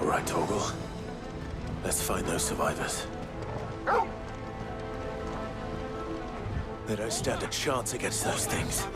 Right, Torgal. Let's find those survivors. They don't stand a chance against those things.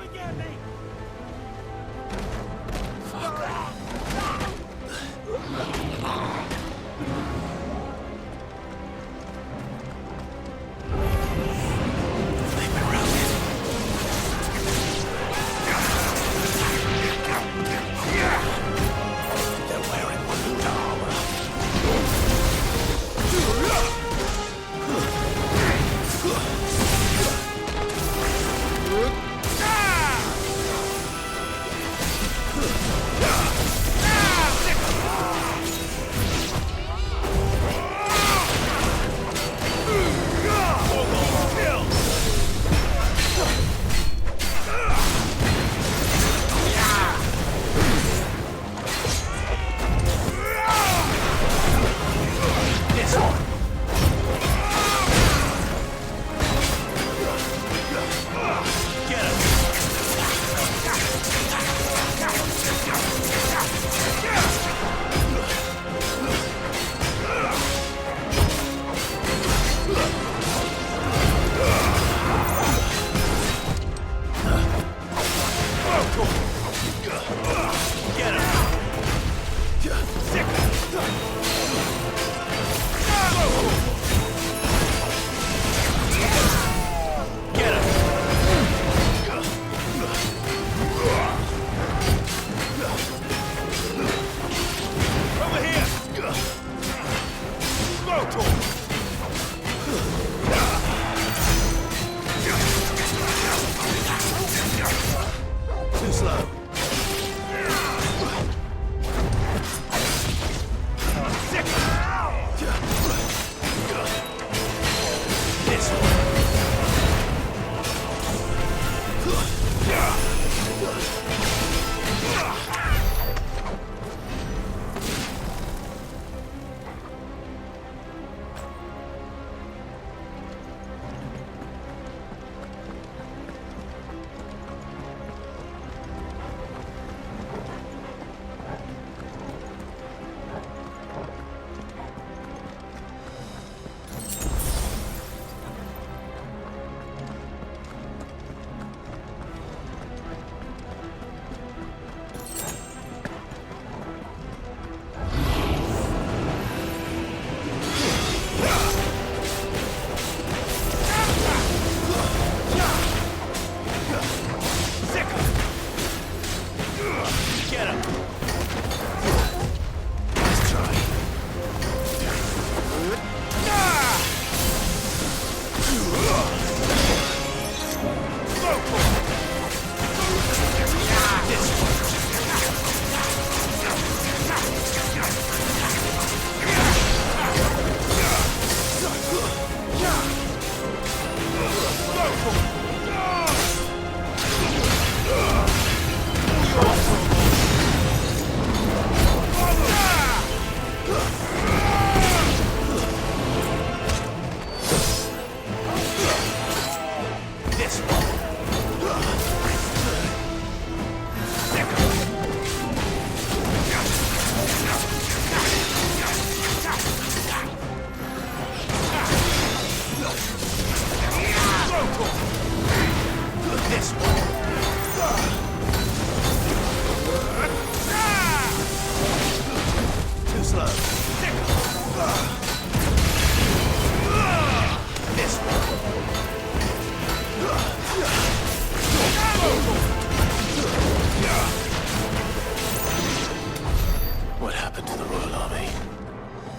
What happened to the Royal Army?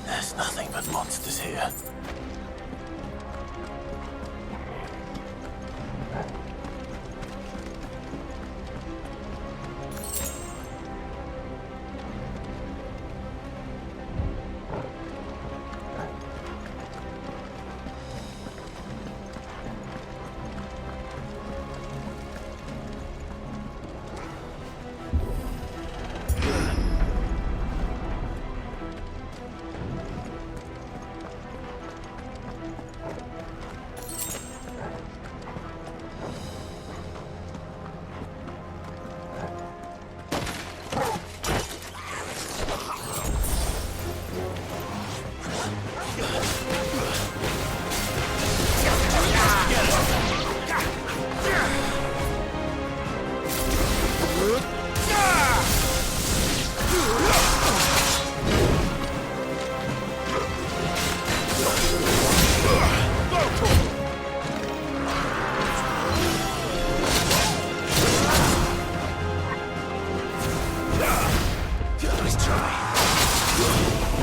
There's nothing but monsters here.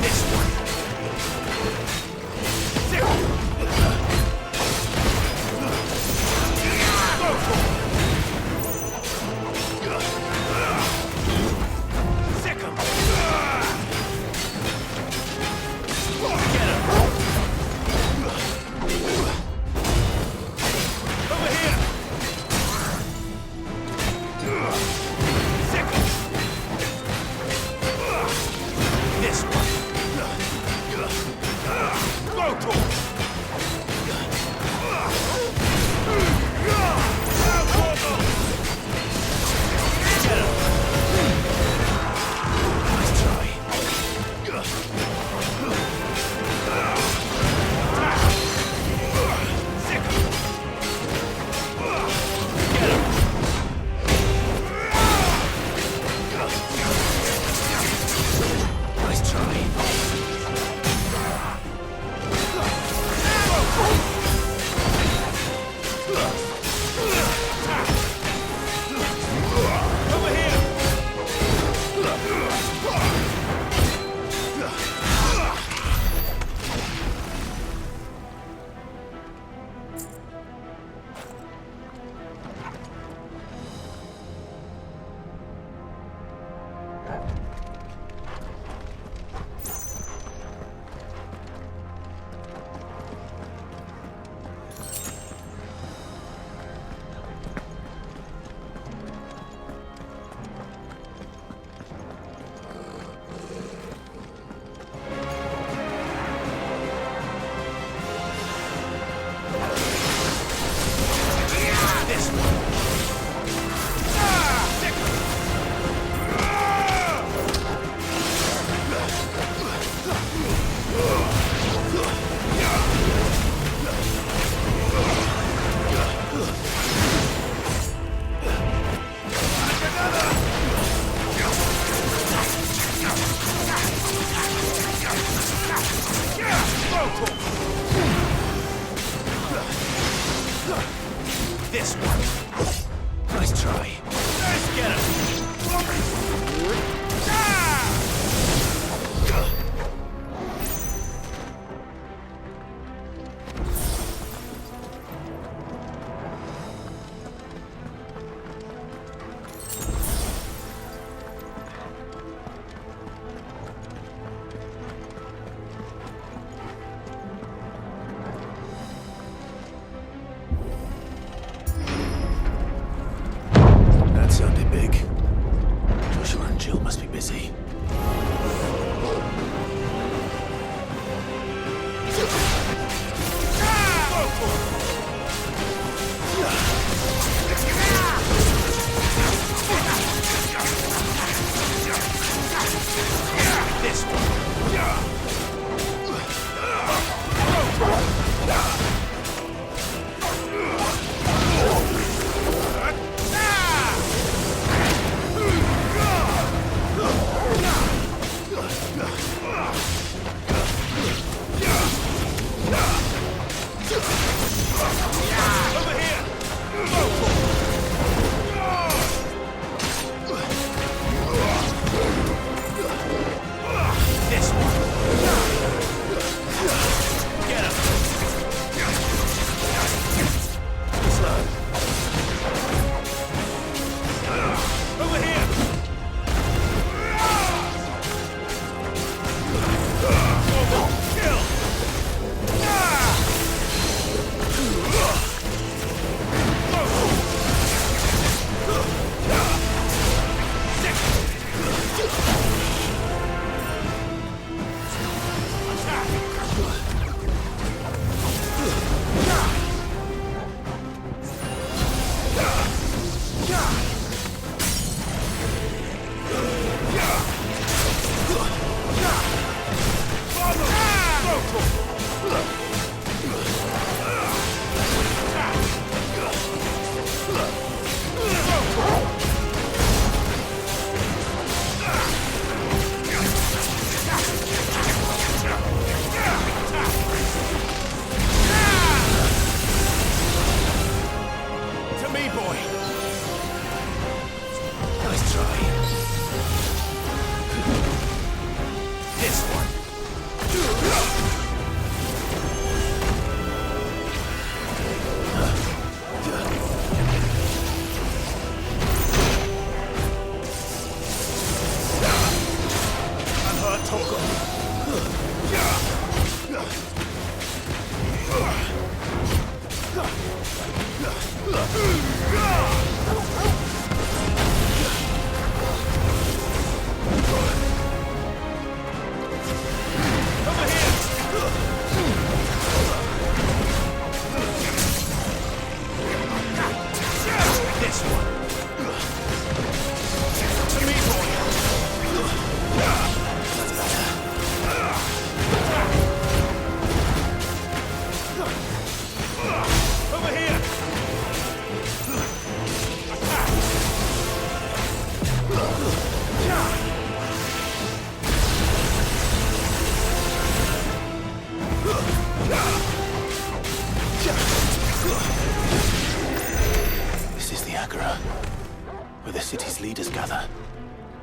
This one. This one.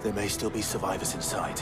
There may still be survivors inside.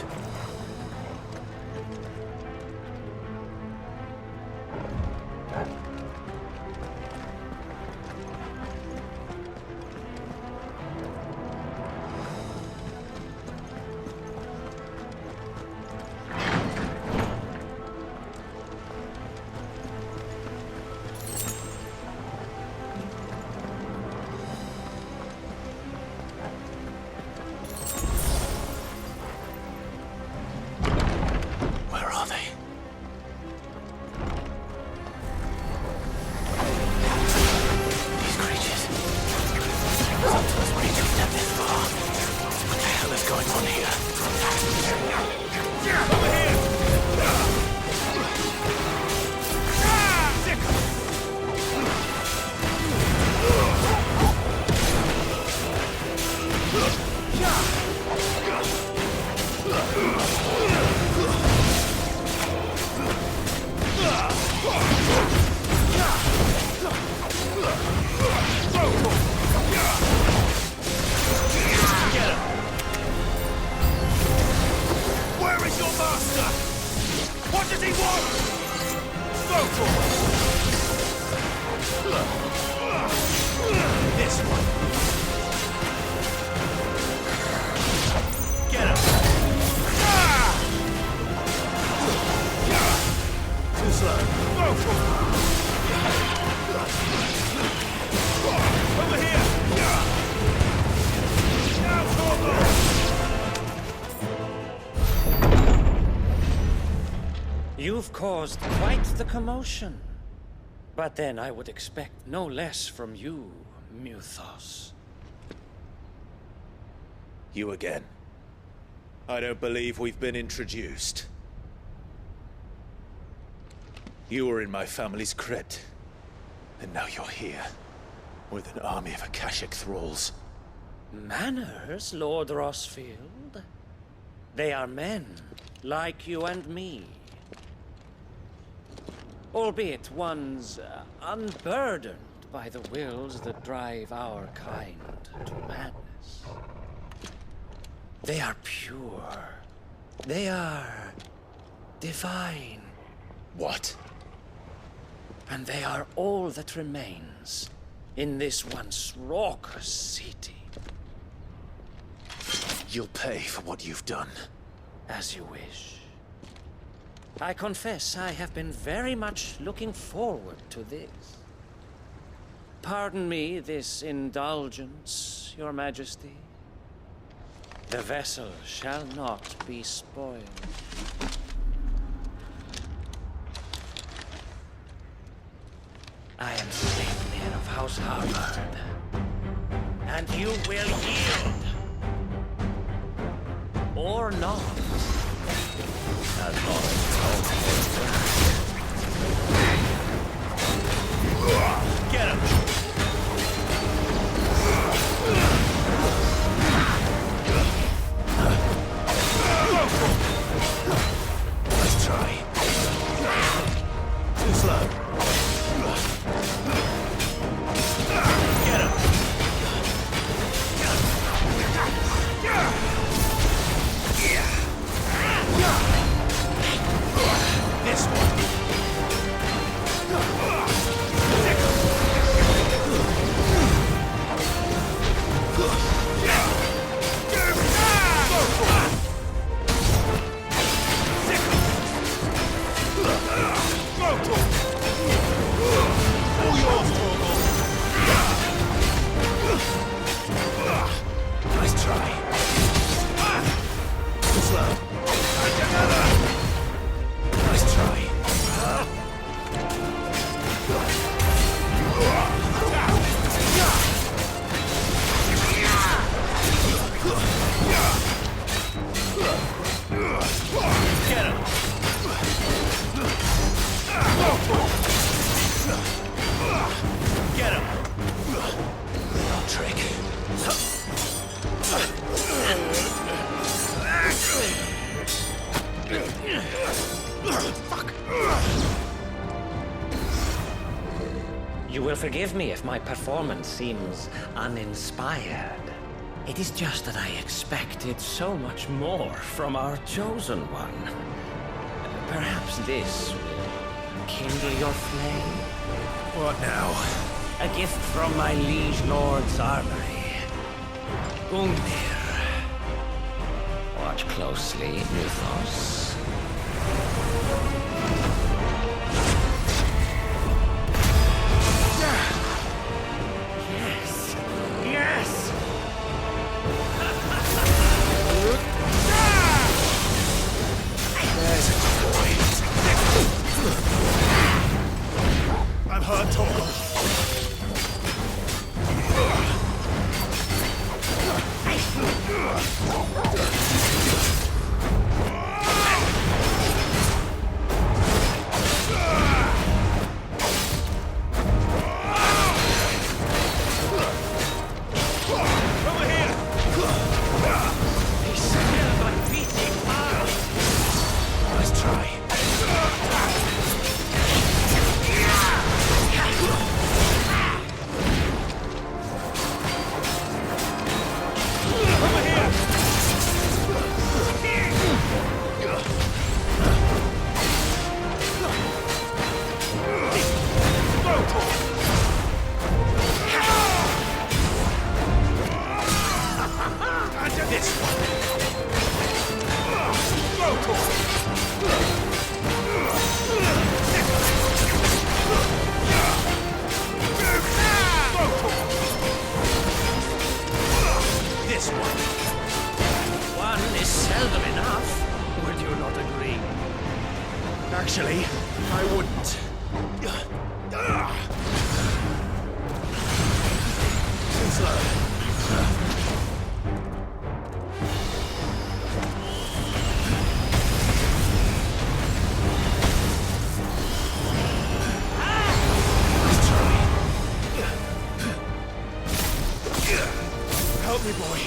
You've caused quite the commotion. But then I would expect no less from you, Muthos. You again. I don't believe we've been introduced. You were in my family's crypt, and now you're here, with an army of Akashic thralls. Manners, Lord Rossfield? They are men, like you and me. Albeit ones unburdened by the wills that drive our kind to madness. They are pure. They are divine. What? And they are all that remains in this once raucous city. You'll pay for what you've done. As you wish. I confess I have been very much looking forward to this. Pardon me this indulgence, Your Majesty. The vessel shall not be spoiled. I am Slaveman of House Harvard, and you will yield. Or not. As long as get him! Let's try. Too slow. Get him! This one. Nice try. Too slow. Nice try. Get him! Get him! No trick. Fuck! You will forgive me if my performance seems uninspired. It is just that I expected so much more from our chosen one. Perhaps this will kindle your flame? What now? A gift from my liege lord's armory. Gungnir. Watch closely, Mythos. Yes! Yes! There's a boy. I've heard talk of. One is seldom enough. Would you not agree? Actually, I wouldn't. Too slow. Help me, boy.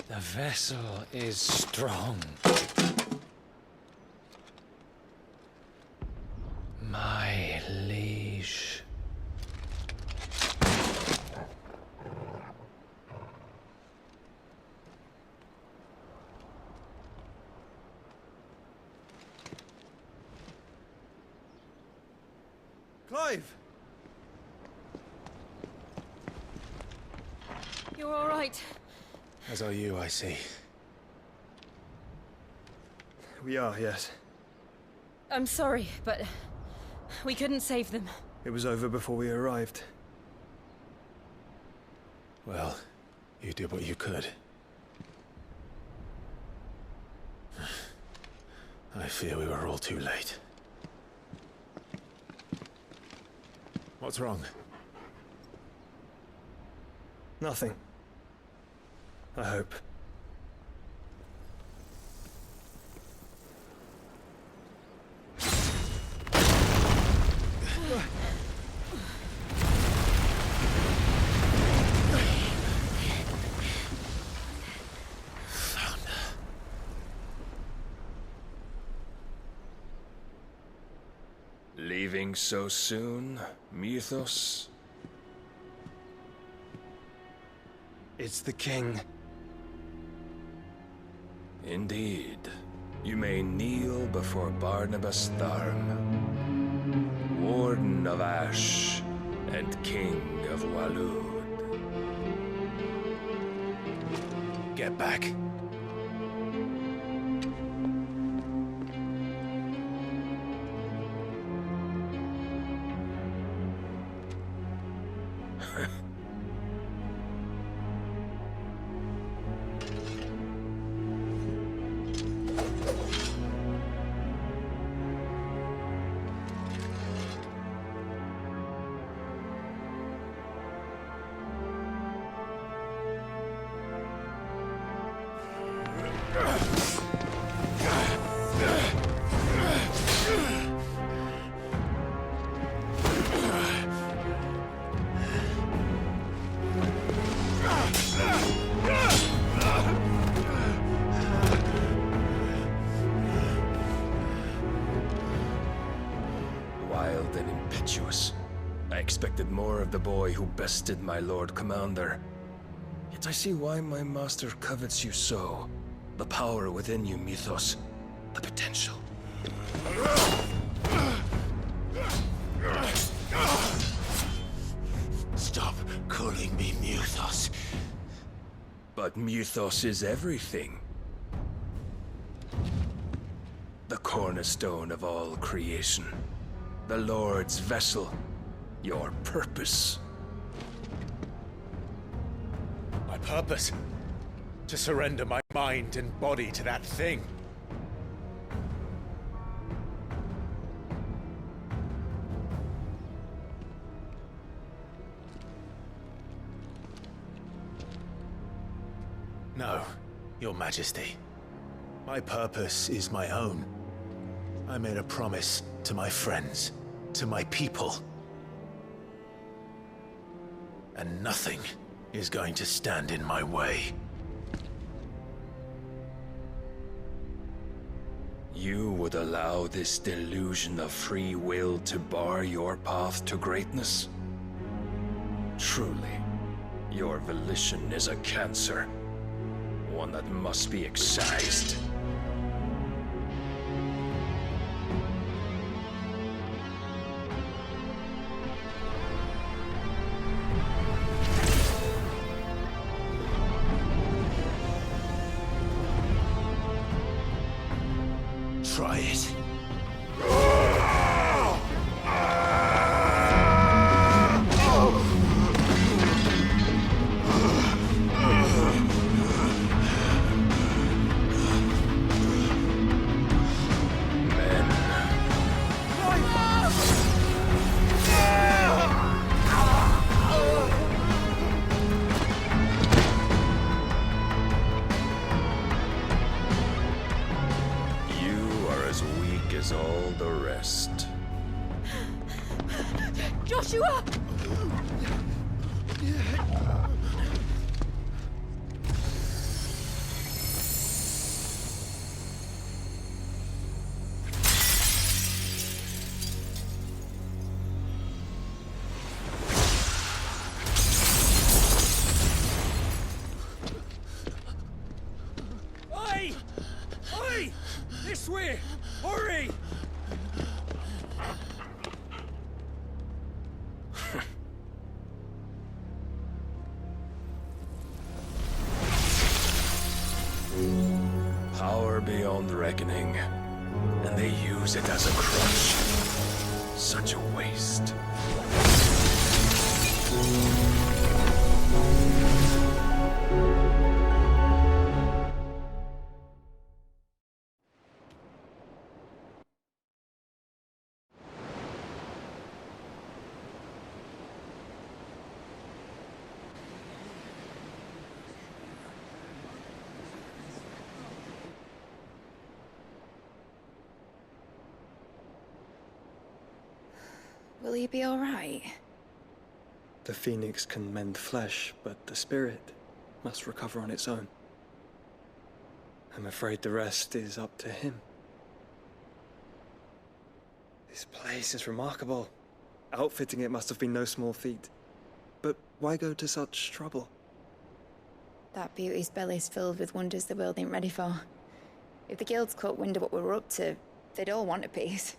The vessel is strong. my liege. Clive! You're all right. As are you, I see. We are, yes. I'm sorry, but we couldn't save them. It was over before we arrived. Well, you did what you could. I fear we were all too late. What's wrong? Nothing. I hope. Leaving so soon, Mythos? It's the king. Indeed. You may kneel before Barnabas Tharm, Warden of Ash and King of Walud. Get back. Wild and impetuous. I expected more of the boy who bested my Lord Commander. Yet I see why my master covets you so. The power within you, Mythos. The potential. Stop calling me Mythos. But Mythos is everything. The cornerstone of all creation. The Lord's vessel. Your purpose. My purpose? To surrender my mind and body to that thing. No, Your Majesty. My purpose is my own. I made a promise to my friends, to my people. And nothing is going to stand in my way. You would allow this delusion of free will to bar your path to greatness? Truly, your volition is a cancer. One that must be excised. Try it. As all the rest. Joshua! beyond reckoning, and they use it as a crutch. Such a waste. Will he be all right? The phoenix can mend flesh, but the spirit must recover on its own. I'm afraid the rest is up to him. This place is remarkable. Outfitting it must have been no small feat. But why go to such trouble? That beauty's belly's filled with wonders the world ain't ready for. If the guilds caught wind of what we were up to, they'd all want a piece.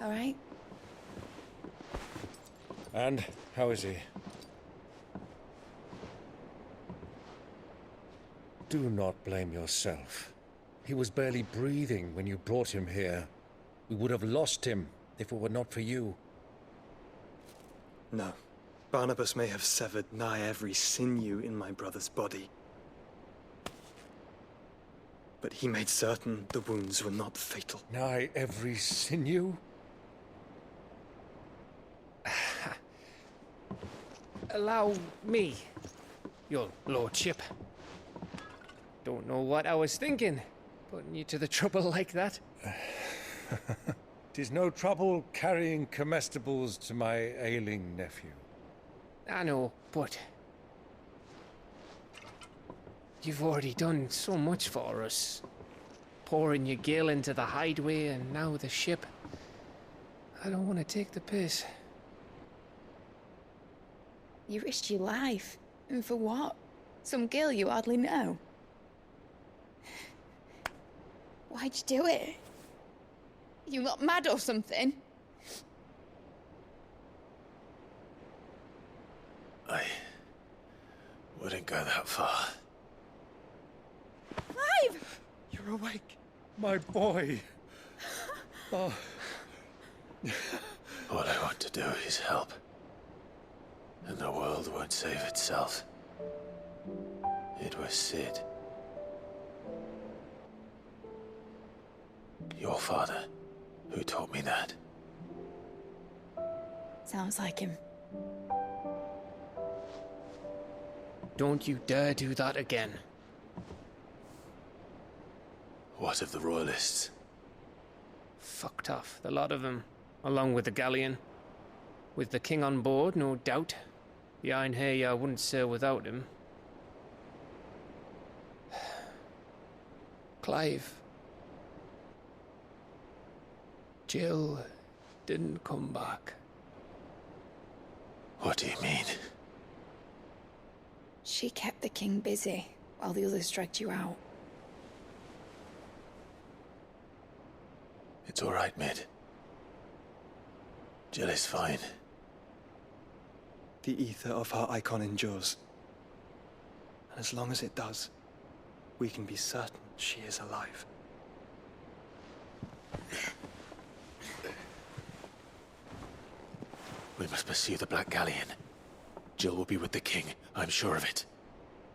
All right? And how is he? Do not blame yourself. He was barely breathing when you brought him here. We would have lost him if it were not for you. No. Barnabas may have severed nigh every sinew in my brother's body. But he made certain the wounds were not fatal. Nigh every sinew? Allow me, your lordship. Don't know what I was thinking, putting you to the trouble like that. 'Tis no trouble carrying comestibles to my ailing nephew. I know, but you've already done so much for us. Pouring your gil into the hideaway and now the ship. I don't want to take the piss. You risked your life. And for what? Some girl you hardly know. Why'd you do it? You not mad or something? I wouldn't go that far. Clive! You're awake, my boy. Oh. All I want to do is help. And the world won't save itself. It was Sid. Your father, who taught me that. Sounds like him. Don't you dare do that again. What of the Royalists? Fucked off, the lot of them, along with the galleon. With the king on board, no doubt. The Iron Hair wouldn't sail without him. Clive. Jill didn't come back. What do you mean? She kept the king busy while the others dragged you out. It's all right, Mid. Jill is fine. The ether of her icon endures. And as long as it does, we can be certain she is alive. We must pursue the Black Galleon. Jill will be with the king, I'm sure of it.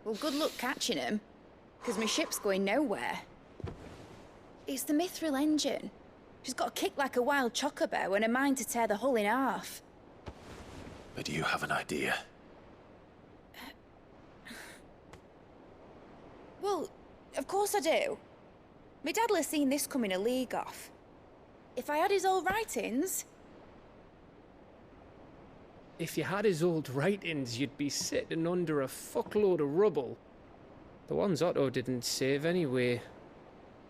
Well, good luck catching him, because my ship's going nowhere. It's the Mithril engine. She's got a kick like a wild chocobo and a mind to tear the hull in half. But do you have an idea? Well, of course I do. My dad'll have seen this coming a league off. If I had his old writings... If you had his old writings, you'd be sitting under a fuckload of rubble. The ones Otto didn't save anyway.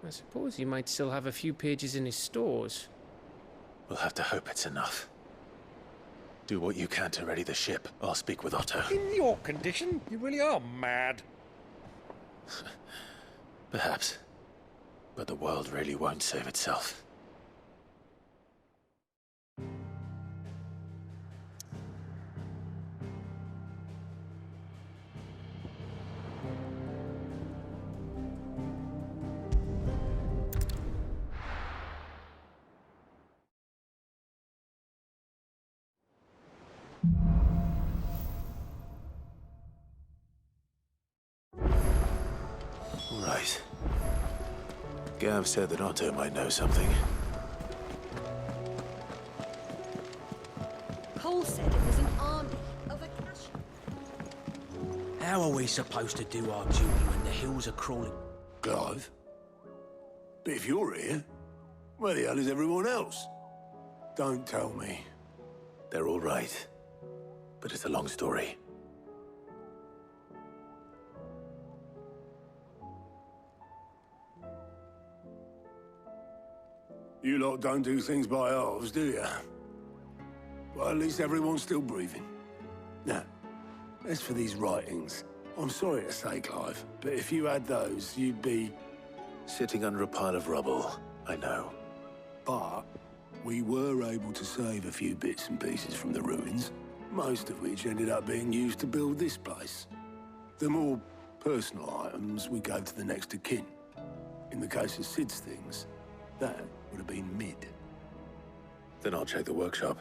I suppose he might still have a few pages in his stores. We'll have to hope it's enough. Do what you can to ready the ship. I'll speak with Otto. In your condition, you really are mad. Perhaps. But the world really won't save itself. Gav said that Otto might know something. Cole said it was an army of Acacia. How are we supposed to do our duty when the hills are crawling? Clive? But if you're here, where the hell is everyone else? Don't tell me. They're all right. But it's a long story. You lot don't do things by halves, do you? Well, at least everyone's still breathing. Now, as for these writings, I'm sorry to say, Clive, but if you had those, you'd be... Sitting under a pile of rubble, I know. But we were able to save a few bits and pieces from the ruins, most of which ended up being used to build this place. The more personal items we gave to the next of kin. In the case of Sid's things, that would have been mid. Then I'll check the workshop.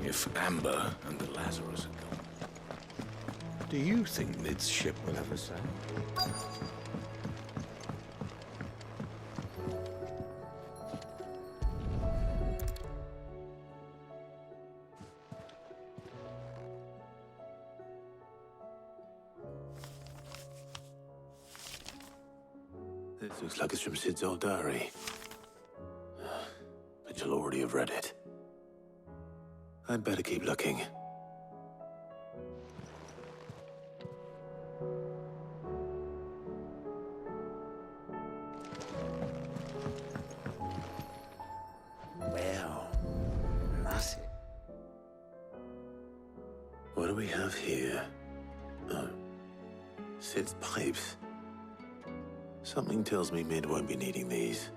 If Amber and the Lazarus are gone, do you think Mid's ship will ever sail? This looks like it's from Sid's old diary. But you'll already have read it. I'd better keep looking. Well, that's it. What do we have here? Oh. Sid's pipes. Something tells me Mid won't be needing these.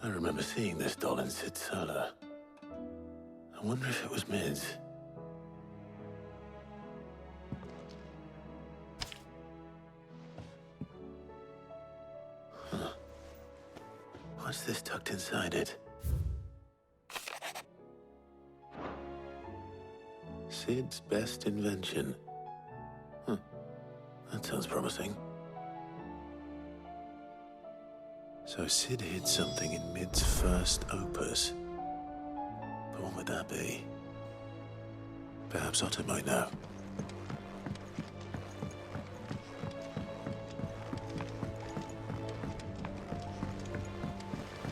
I remember seeing this doll in Sid's cellar. I wonder if it was Mid's. Huh. What's this tucked inside it? Sid's best invention. Huh. That sounds promising. So Sid hid something in Mid's first opus. But what would that be? Perhaps Otto might know.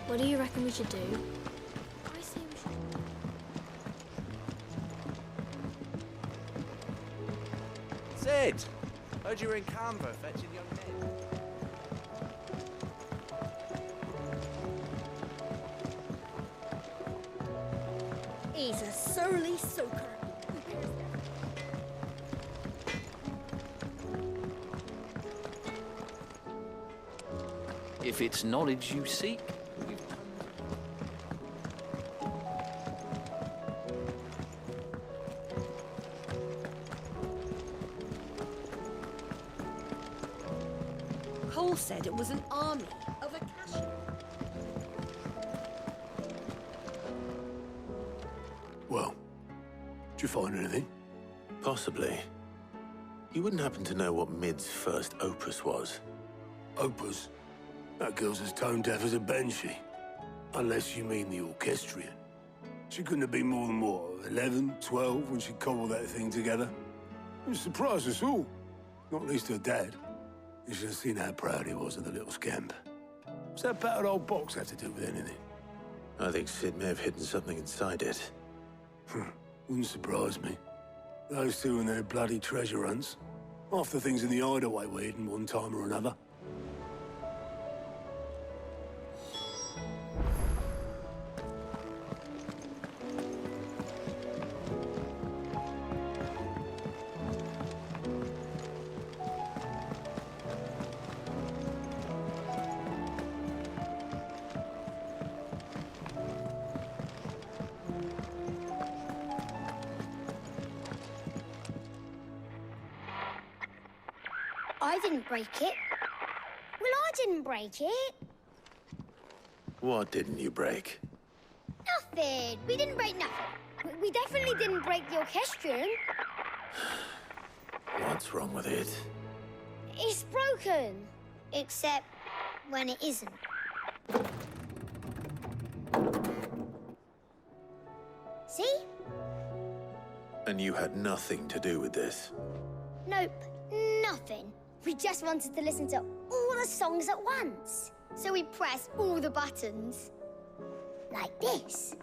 What do you reckon we should do? I say we should... Sid! Heard you were in Canva fetching young men. He's a surly soaker. If it's knowledge you seek, Cole said it was an army of Acacia. Well, did you find anything? Possibly. You wouldn't happen to know what Mid's first opus was? Opus? That girl's as tone deaf as a banshee. Unless you mean the orchestrion. She couldn't have been more than, what, 11, 12 when she cobbled that thing together? It surprised us all. Not least her dad. You should have seen how proud he was of the little scamp. What's that battered old box have to do with anything? I think Sid may have hidden something inside it. Wouldn't surprise me. Those two and their bloody treasure hunts. Half the things in the hideaway were hidden one time or another. I didn't break it. Well, I didn't break it. What didn't you break? Nothing. We didn't break nothing. We definitely didn't break the orchestrion. What's wrong with it? It's broken. Except when it isn't. See? And you had nothing to do with this? Nope, nothing. We just wanted to listen to all the songs at once. So we pressed all the buttons. Like this.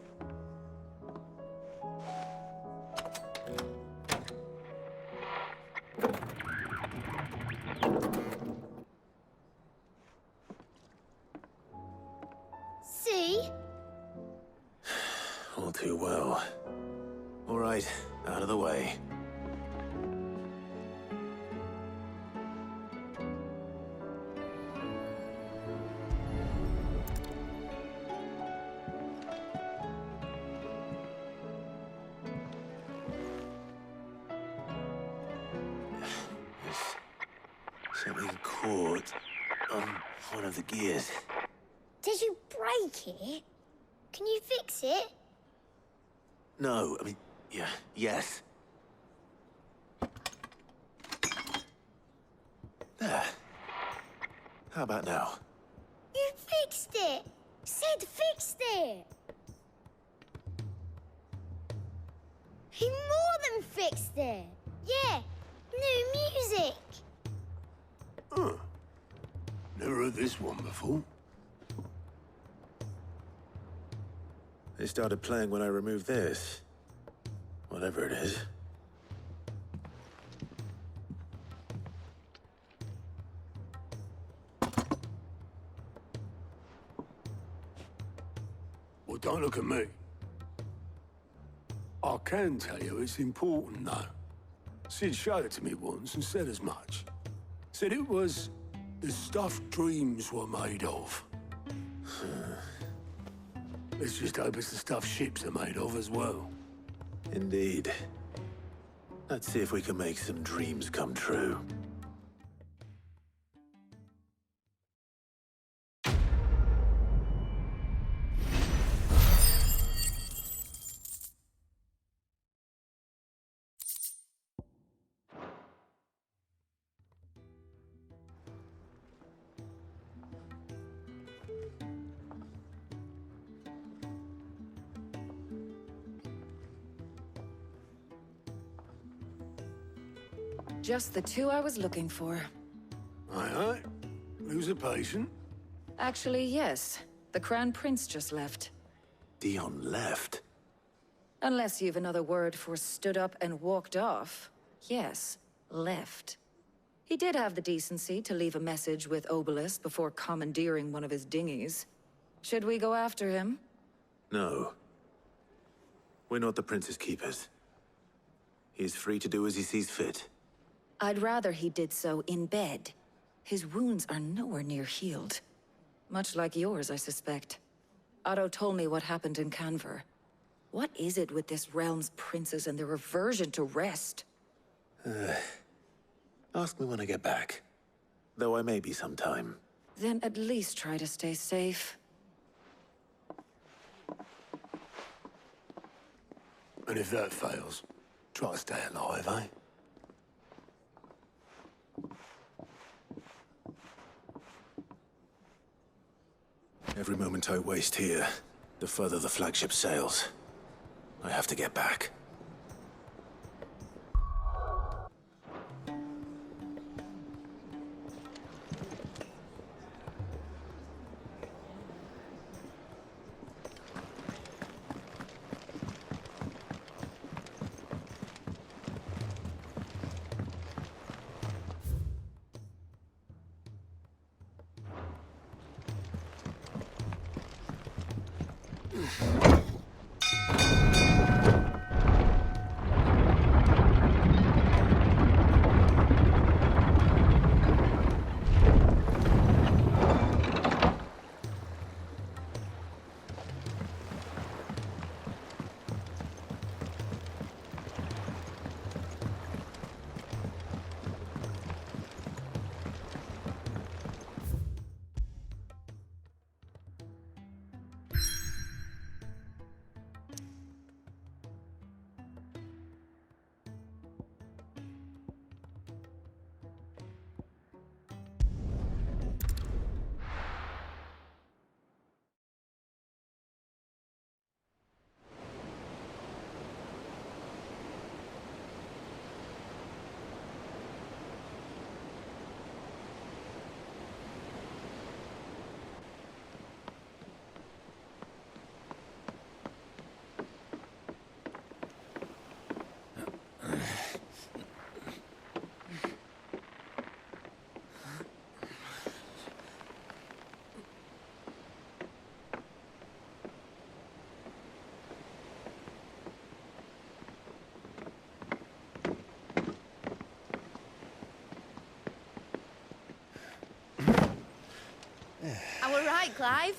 See? All too well. All right, out of the way. Something caught on one of the gears. Did you break it? Can you fix it? No, I mean, yes. There. How about now? You fixed it! Sid fixed it! He more than fixed it! Yeah, new music! Huh. Never heard this one before. They started playing when I removed this. Whatever it is. Well, don't look at me. I can tell you it's important, though. Sid showed it to me once and said as much. Said it was the stuff dreams were made of. Let's just hope it's the stuff ships are made of as well. Indeed. Let's see if we can make some dreams come true. Just the two I was looking for. Aye. Lose a patient? Actually, yes. The Crown Prince just left. Dion left? Unless you've another word for stood up and walked off. Yes, left. He did have the decency to leave a message with Obelisk before commandeering one of his dinghies. Should we go after him? No. We're not the Prince's keepers. He is free to do as he sees fit. I'd rather he did so in bed. His wounds are nowhere near healed. Much like yours, I suspect. Otto told me what happened in Canver. What is it with this realm's princes and their aversion to rest? Ask me when I get back. Though I may be sometime. Then at least try to stay safe. And if that fails, try to stay alive, eh? Every moment I waste here, the further the flagship sails. I have to get back. I were right, Clive.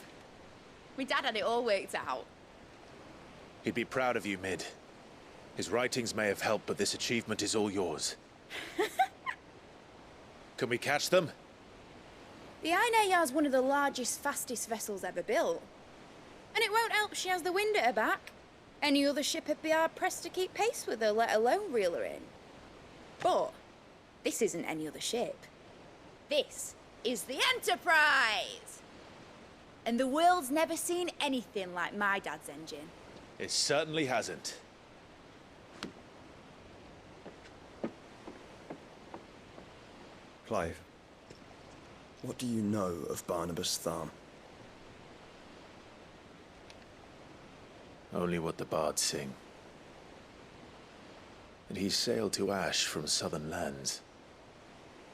My dad had it all worked out. He'd be proud of you, Mid. His writings may have helped, but this achievement is all yours. Can we catch them? The Aina Yar's one of the largest, fastest vessels ever built. And it won't help she has the wind at her back. Any other ship would be hard-pressed to keep pace with her, let alone reel her in. But this isn't any other ship. This is the Enterprise! And the world's never seen anything like my dad's engine. It certainly hasn't. Clive, what do you know of Barnabas Tharm? Only what the bards sing. That he sailed to Ash from southern lands.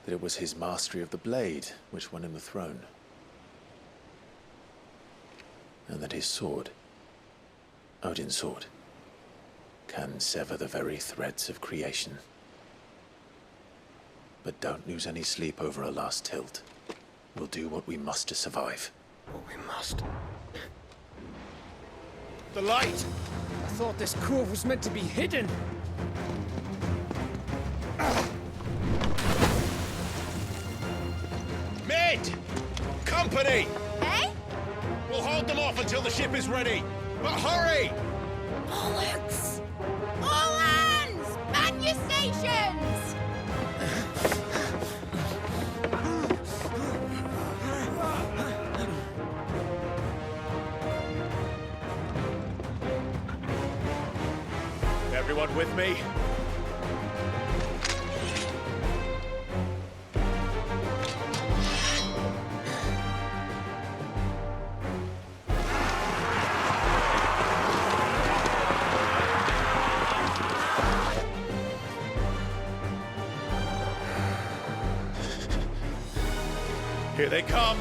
That it was his mastery of the blade which won him the throne. And that his sword, Odin's sword, can sever the very threads of creation. But don't lose any sleep over a last tilt. We'll do what we must to survive. What we must. The light! I thought this cove was meant to be hidden. Mid! Company! Eh? We'll hold them off until the ship is ready. But hurry! Bollocks! All hands! Man your stations! Everyone with me? Here they come!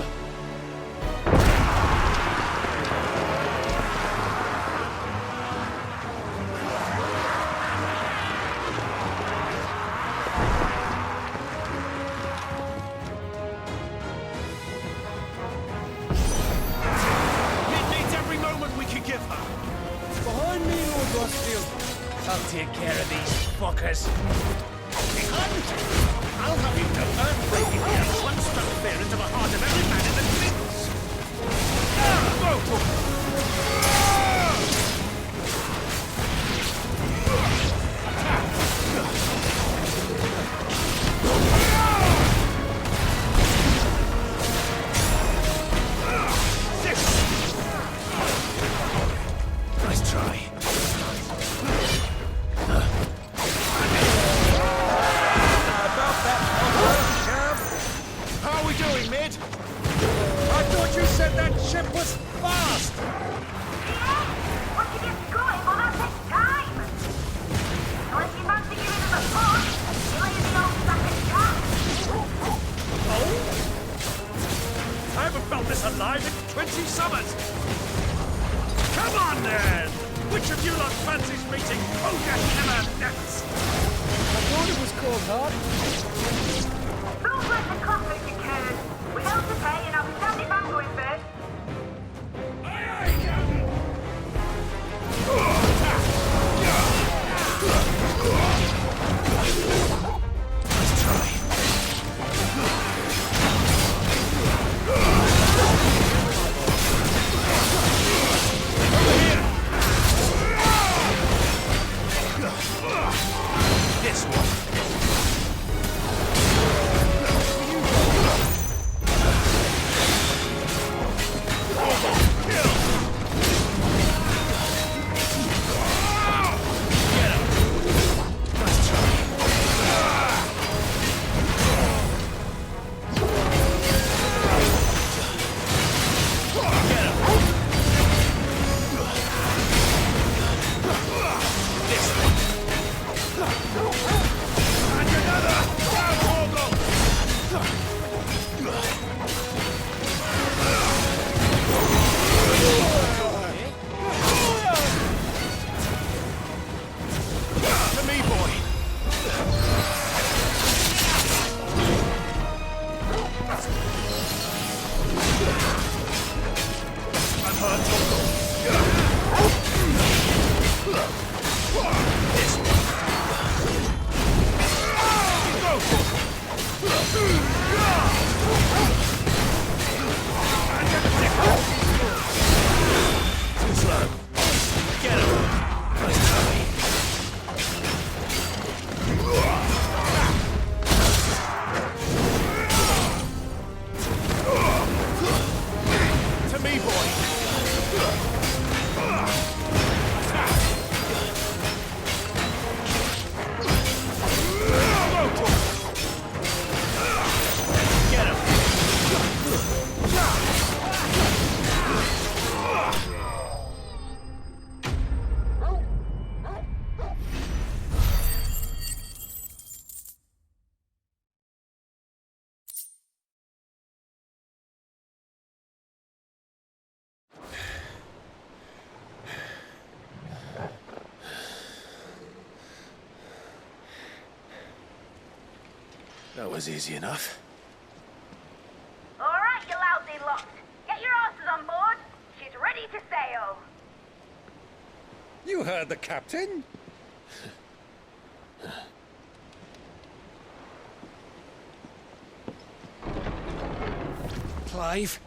Behind me, Lord Rothfield. I'll take care of these fuckers. Hunt! I'll have you know earthbreaking here once transparent to the heart of every man in the Nice try. How are we doing, Mid? I thought you said that ship was fast! Once you get going, well, that takes time. Unless you fancy giving them a push, you'll leave the old sack of gas. I haven't felt this alive in 20 summers! Come on! on then! Which of you lot fancies meeting Ogre Hammer next? I thought it was called Hard. Rules like the conflict occurred. We're held to pay and I'll be standing back going first. Let's try. This one. That was easy enough. All right, you lousy lot. Get your asses on board. She's ready to sail. You heard the captain. Clive?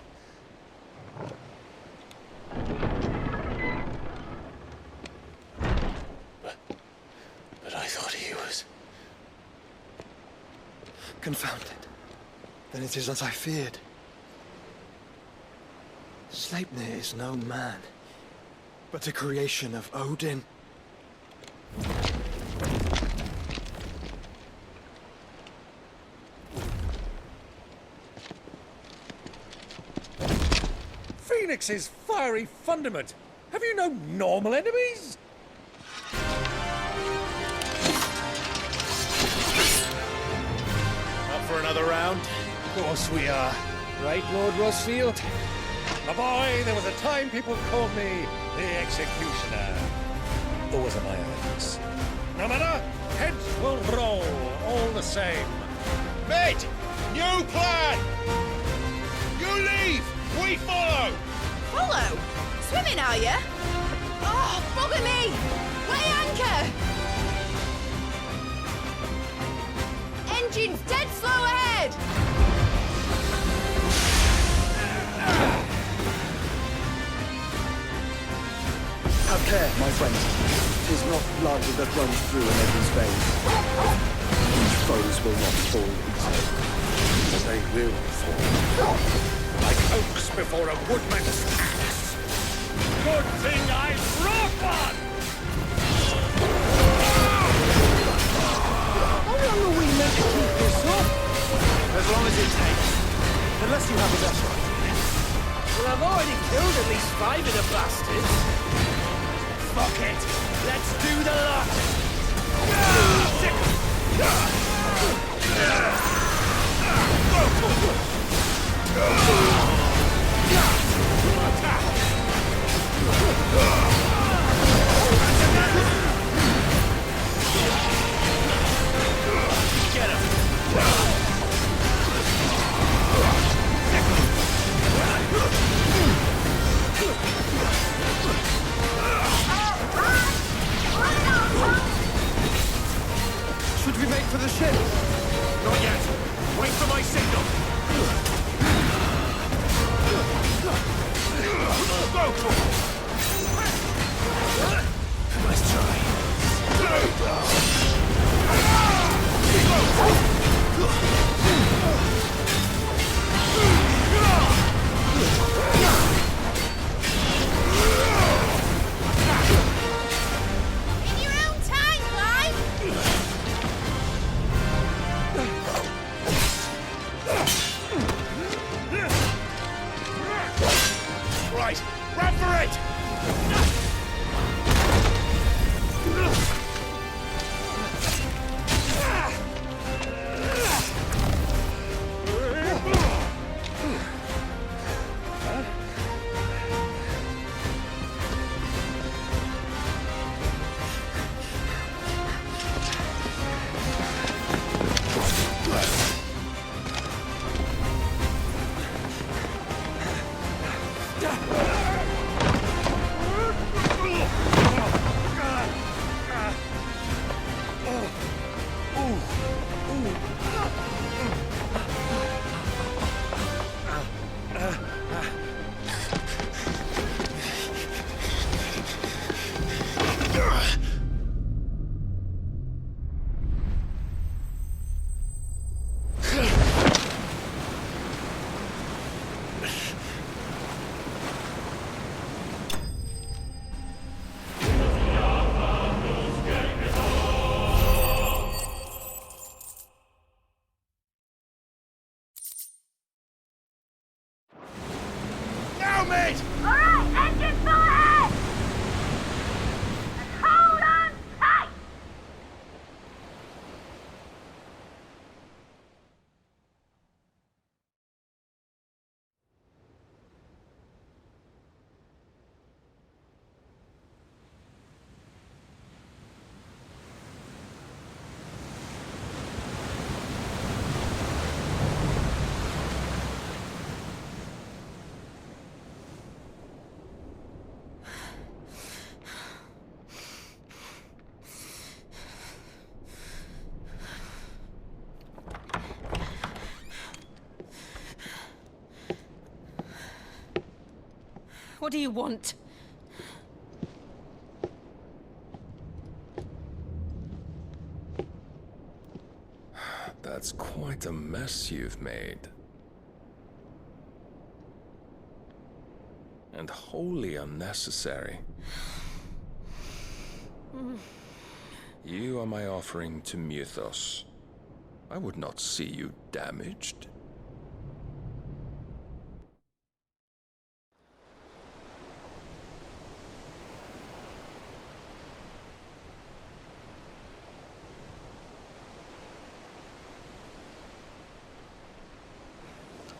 But I thought he was... Confounded. Then it is as I feared. Sleipnir is no man, but a creation of Odin. Phoenix's fiery fundament. Have you no normal enemies? For another round? Of course we are. Right, Lord Rosfield? My boy, there was a time people called me the Executioner. Those are my eyes. No matter, heads will roll all the same. Mate! New plan! You leave! We follow! Follow? Swimming, are you? Oh, bugger me! Weigh anchor! Engine's dead slow ahead! Have care, my friend. 'Tis not blood that runs through an Eden's veins. These foes will not fall easily. But they will fall. Like oaks before a woodman's axe. Good thing I brought one! How long are we meant to keep this up? As long as it takes. Unless you have a better idea. Well, I've already killed at least 5 of the bastards. Fuck it! Let's do the lot! Attack! make for the ship? Not yet. Wait for my signal. Go to it. Nice try. In your own time, Clive! Right, run for it! Now, mate! Alright, engine full ahead! And hold on tight! What do you want? That's quite a mess you've made. And wholly unnecessary. You are my offering to Mythos. I would not see you damaged.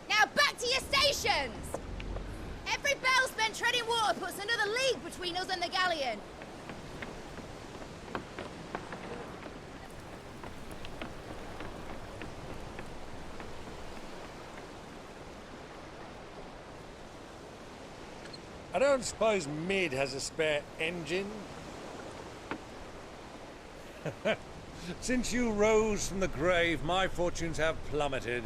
Now back to your stations! Every bell spent treading water puts another league between us and the galleon. I don't suppose Mid has a spare engine? Since you rose from the grave, my fortunes have plummeted.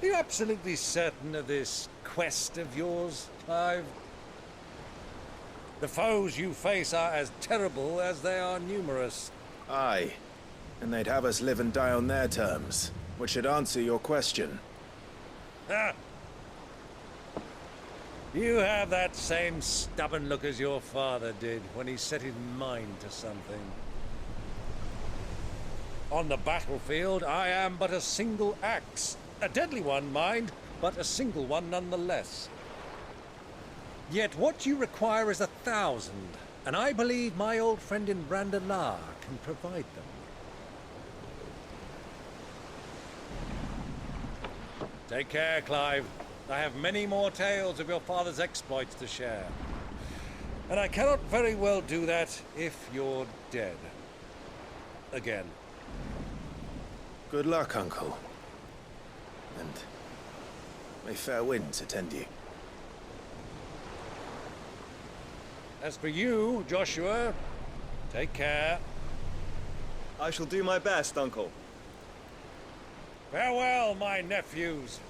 Are you absolutely certain of this quest of yours, Clive? The foes you face are as terrible as they are numerous. Aye. And they'd have us live and die on their terms, which should answer your question. Ha! You have that same stubborn look as your father did when he set his mind to something. On the battlefield, I am but a single axe. A deadly one, mind, but a single one nonetheless. Yet what you require is 1,000, and I believe my old friend in Randalar can provide them. Take care, Clive. I have many more tales of your father's exploits to share. And I cannot very well do that if you're dead. Again. Good luck, Uncle. And may fair winds attend you. As for you, Joshua, take care. I shall do my best, Uncle. Farewell, my nephews.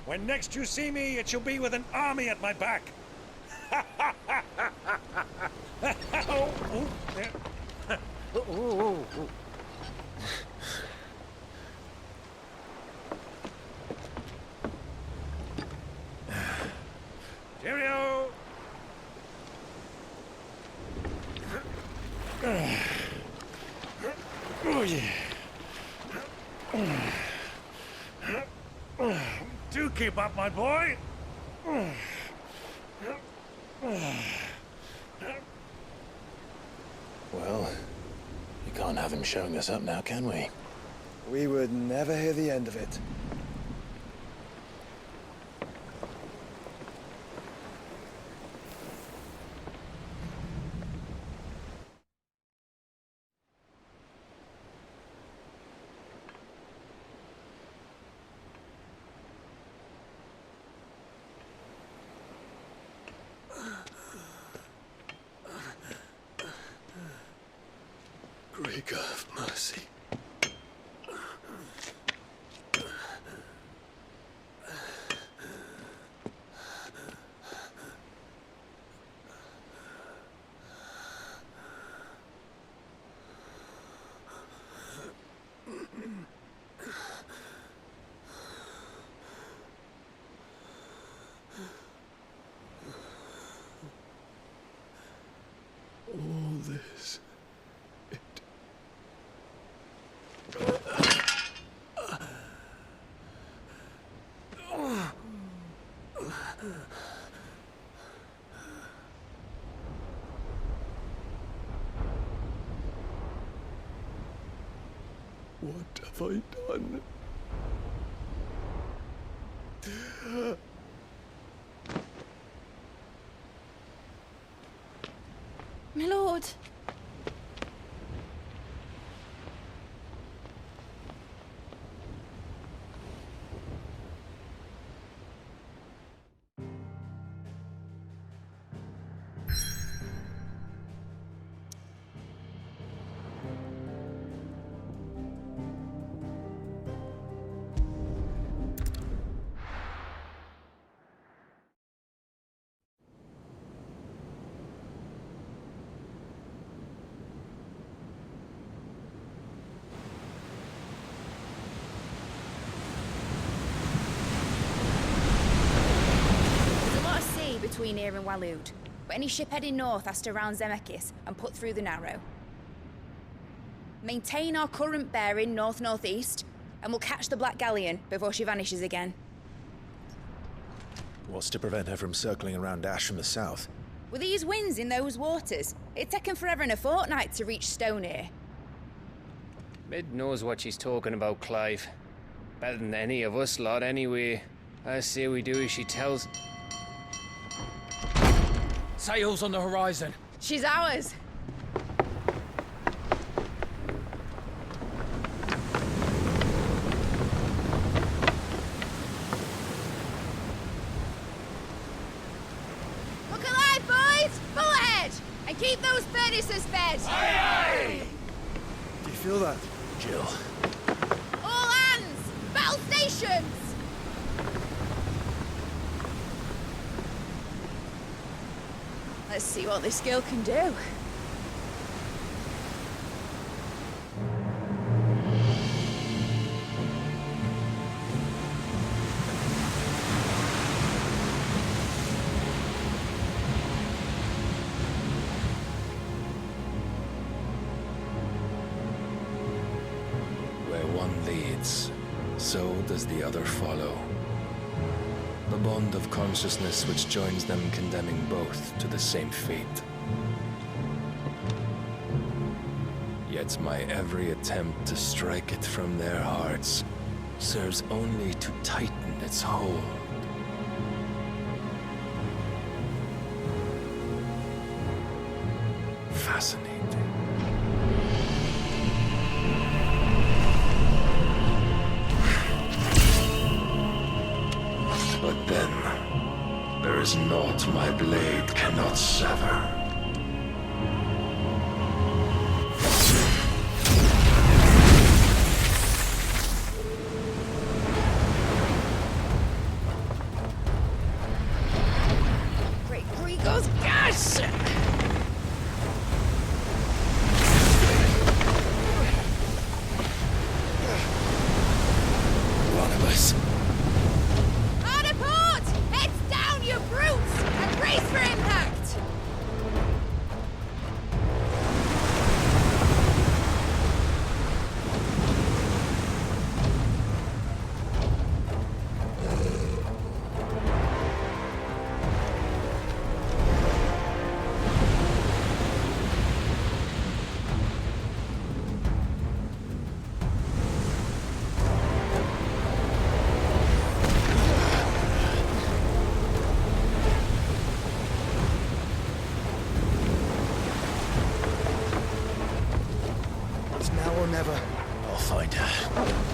When next you see me, it shall be with an army at my back. Oh, oh, yeah. Oh, oh, oh. Cheerio! Oh, yeah. Do keep up, my boy. Well, you can't have him showing us up now, can we? We would never hear the end of it. Great God of mercy. All this. What have I done? My lord. Between here and Waloed, but any ship heading north has to round Zemeckis and put through the Narrow. Maintain our current bearing north-northeast, and we'll catch the Black Galleon before she vanishes again. What's to prevent her from circling around Ash from the south? With these winds in those waters, it'd taken forever and a fortnight to reach Stonehere. Mid knows what she's talking about, Clive. Better than any of us lot, anyway. I say we do as she tells. Sails on the horizon. She's ours. Look alive, boys! Full ahead! And keep those furnaces fed! Aye, aye! Do you feel that? Jill. All hands! Battle stations! Let's see what this girl can do. Where one leads, so does the other follow. The bond of consciousness which joins them condemning both to the same fate. Yet my every attempt to strike it from their hearts serves only to tighten its hold. Fascinating. But then, there is naught my blade cannot sever. It's now or never. I'll find her.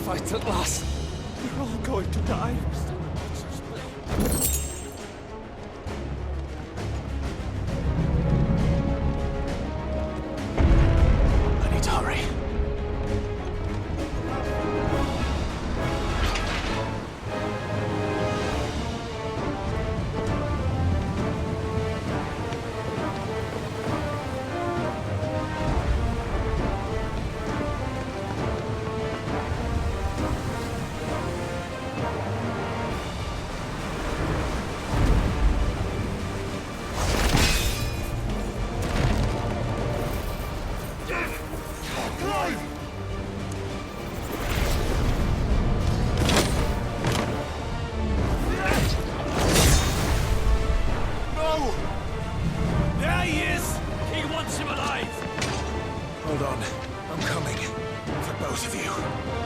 fight at last. We're all going to die. Hold on. I'm coming. For both of you.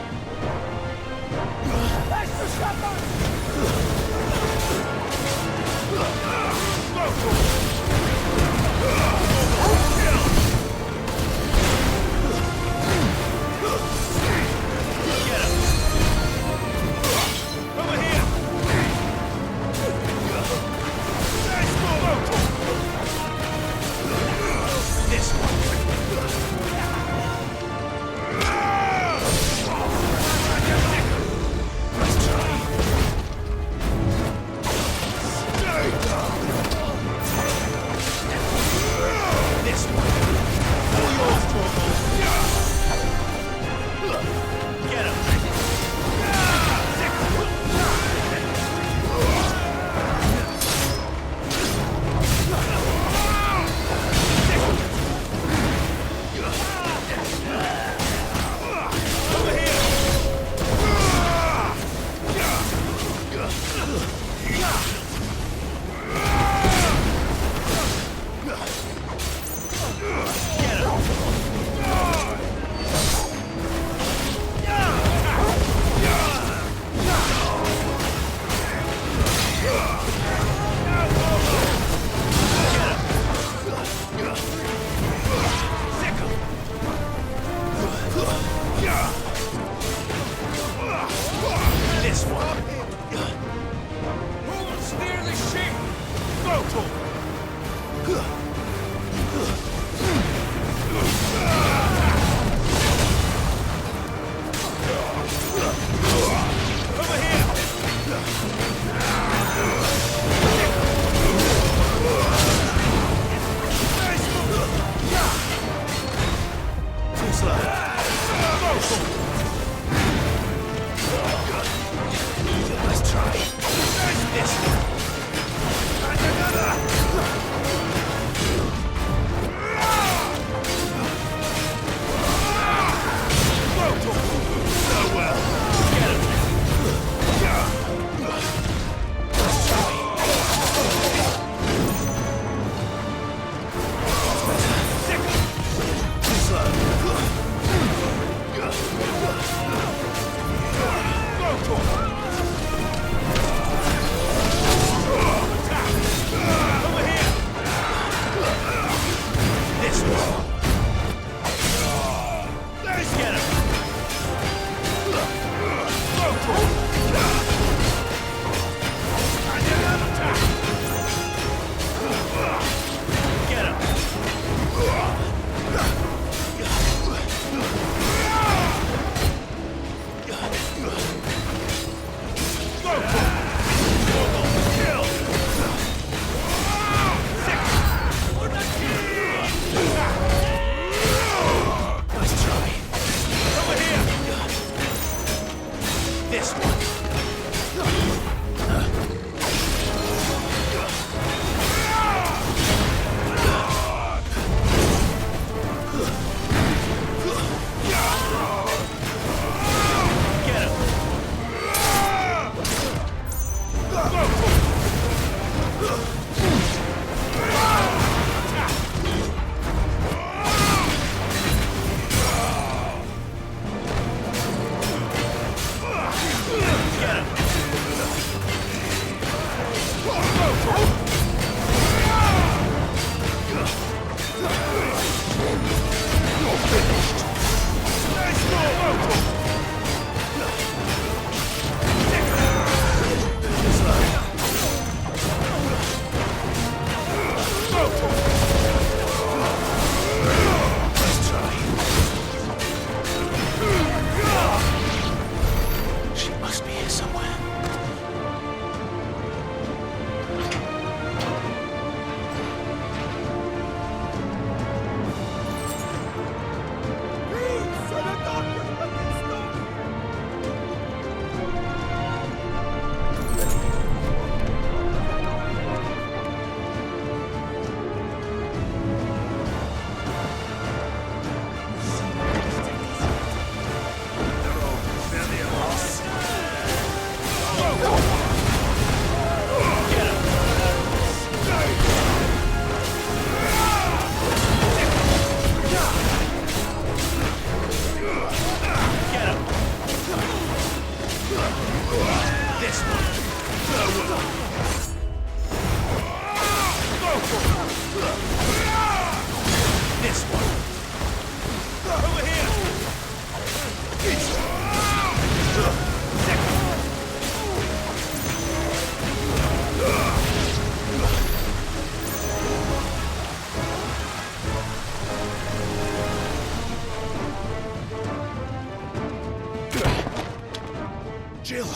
Jill!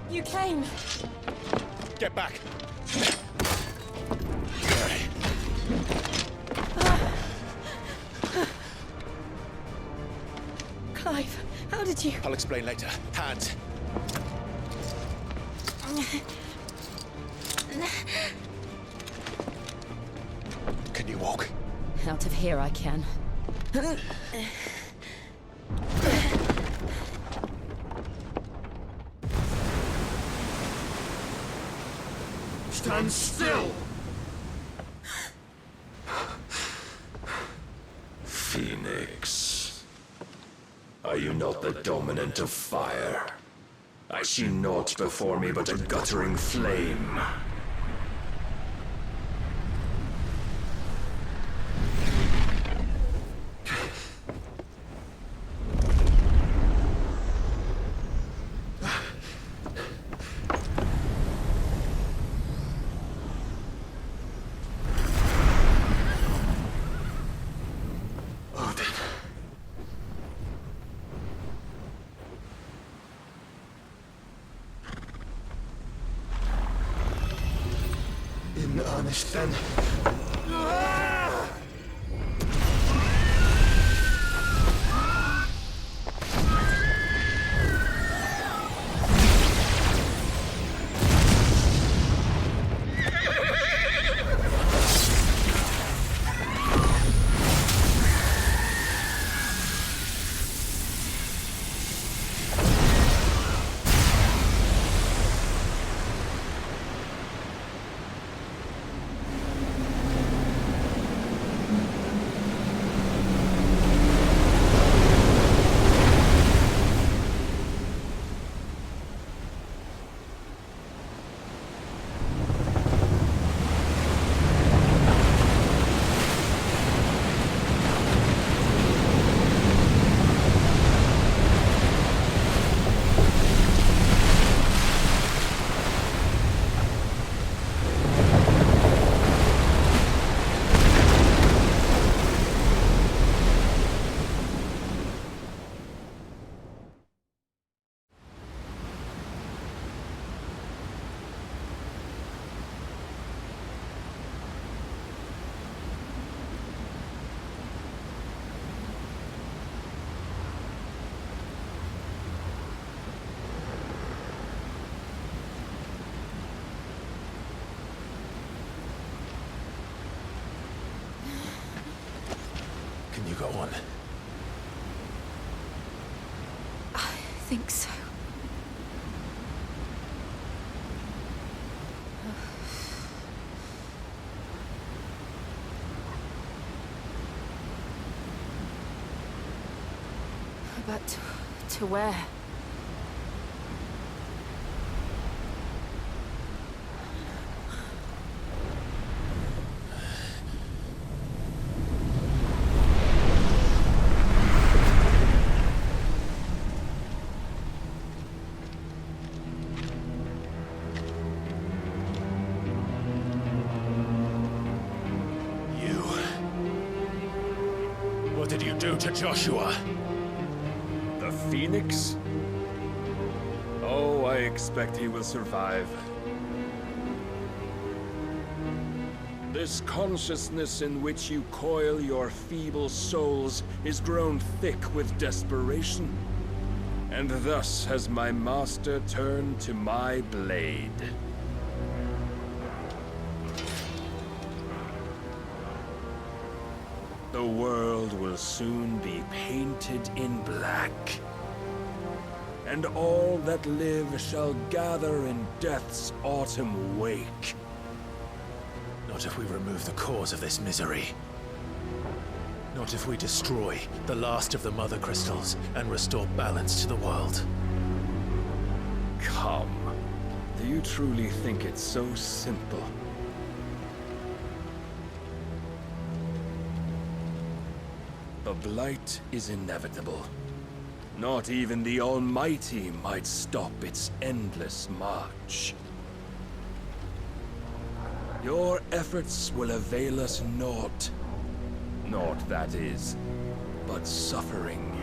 You came. Get back! Clive, how did you... I'll explain later. Hands! Can you walk? Out of here I can. Stand still! Phoenix. Are you not the dominant of fire? I see naught before me but a guttering flame. In earnest, then. Can you go on? I think so. But to where? What did you do to Joshua? The Phoenix? Oh, I expect he will survive. This consciousness in which you coil your feeble souls is grown thick with desperation. And thus has my master turned to my blade. The world will soon be painted in black. And all that live shall gather in death's autumn wake. Not if we remove the cause of this misery. Not if we destroy the last of the Mother Crystals and restore balance to the world. Come. Do you truly think it's so simple? The Blight is inevitable. Not even the Almighty might stop its endless march. Your efforts will avail us naught. Naught, that is, but suffering.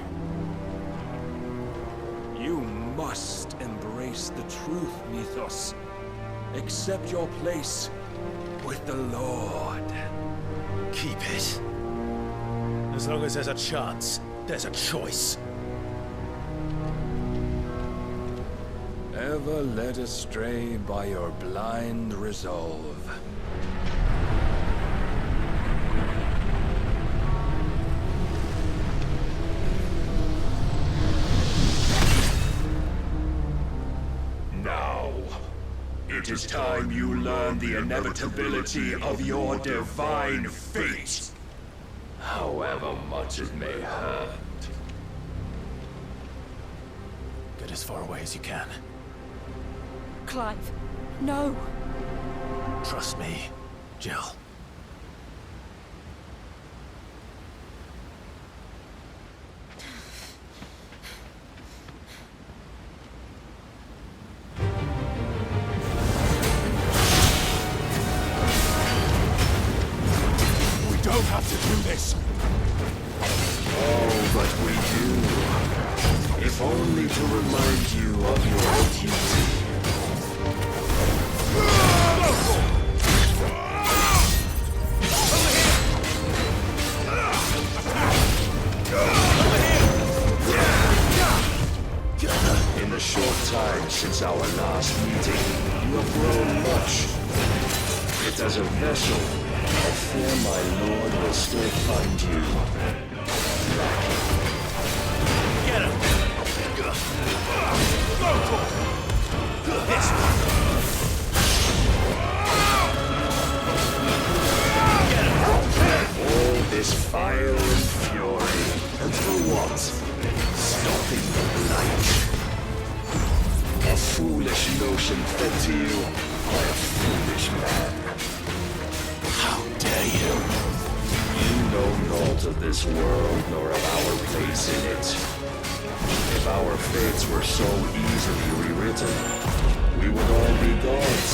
You must embrace the truth, Mythos. Accept your place with the Lord. Keep it. As long as there's a chance, there's a choice. Ever led astray by your blind resolve. Now, it is time you learn the inevitability of your divine fate. However much it may hurt. Get as far away as you can. Clive, no. Trust me, Jill. We don't have to do this. Oh, but we do. If only to remind you of your duty. In the short time since our last meeting, you have grown much. Yet as a vessel, I fear my lord will still find you lacking. Get him! This one! Get him! All this fire and fury, and for what? Stopping the light. A foolish notion fed to you by a foolish man. How dare you? You know naught of this world, nor of our place in it. If our fates were so easily rewritten, we would all be gods.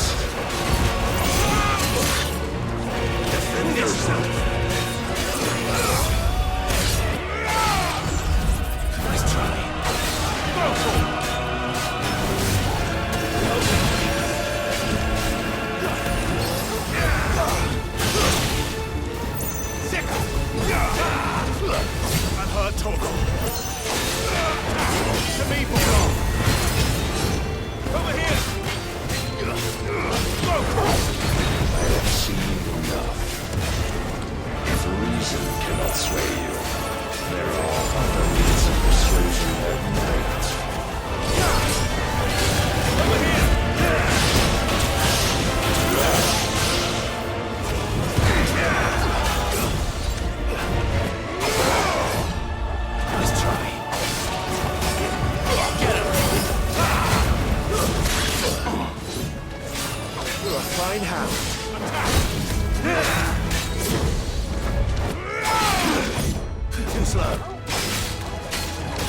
Defend yourself! Nice try. Unheard Torgal. To me, Bulldog! Over here! I have seen enough. If reason cannot sway you, there are other means of persuasion that might. Over here! Nice try. Get him! You're a fine hound. Too slow.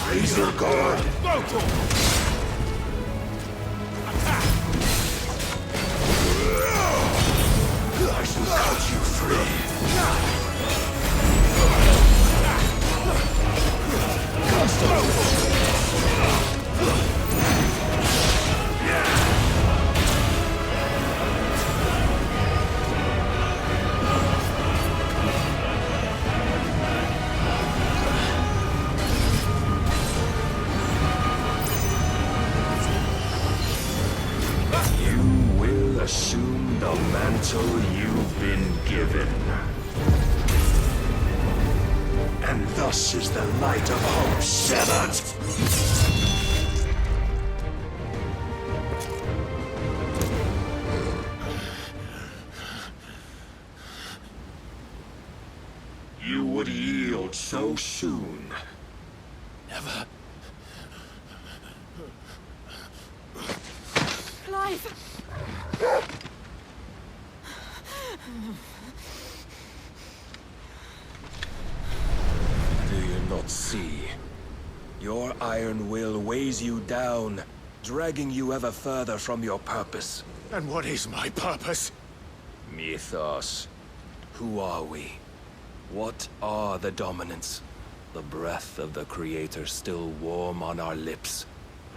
Raise your guard. I shall cut you free. You will assume the mantle you've been given. And thus is the light of hope severed. You would yield so soon. Never. Clive! Do you not see? Your iron will weighs you down, dragging you ever further from your purpose. And what is my purpose? Mythos. Who are we? What are the dominants? The breath of the Creator still warm on our lips.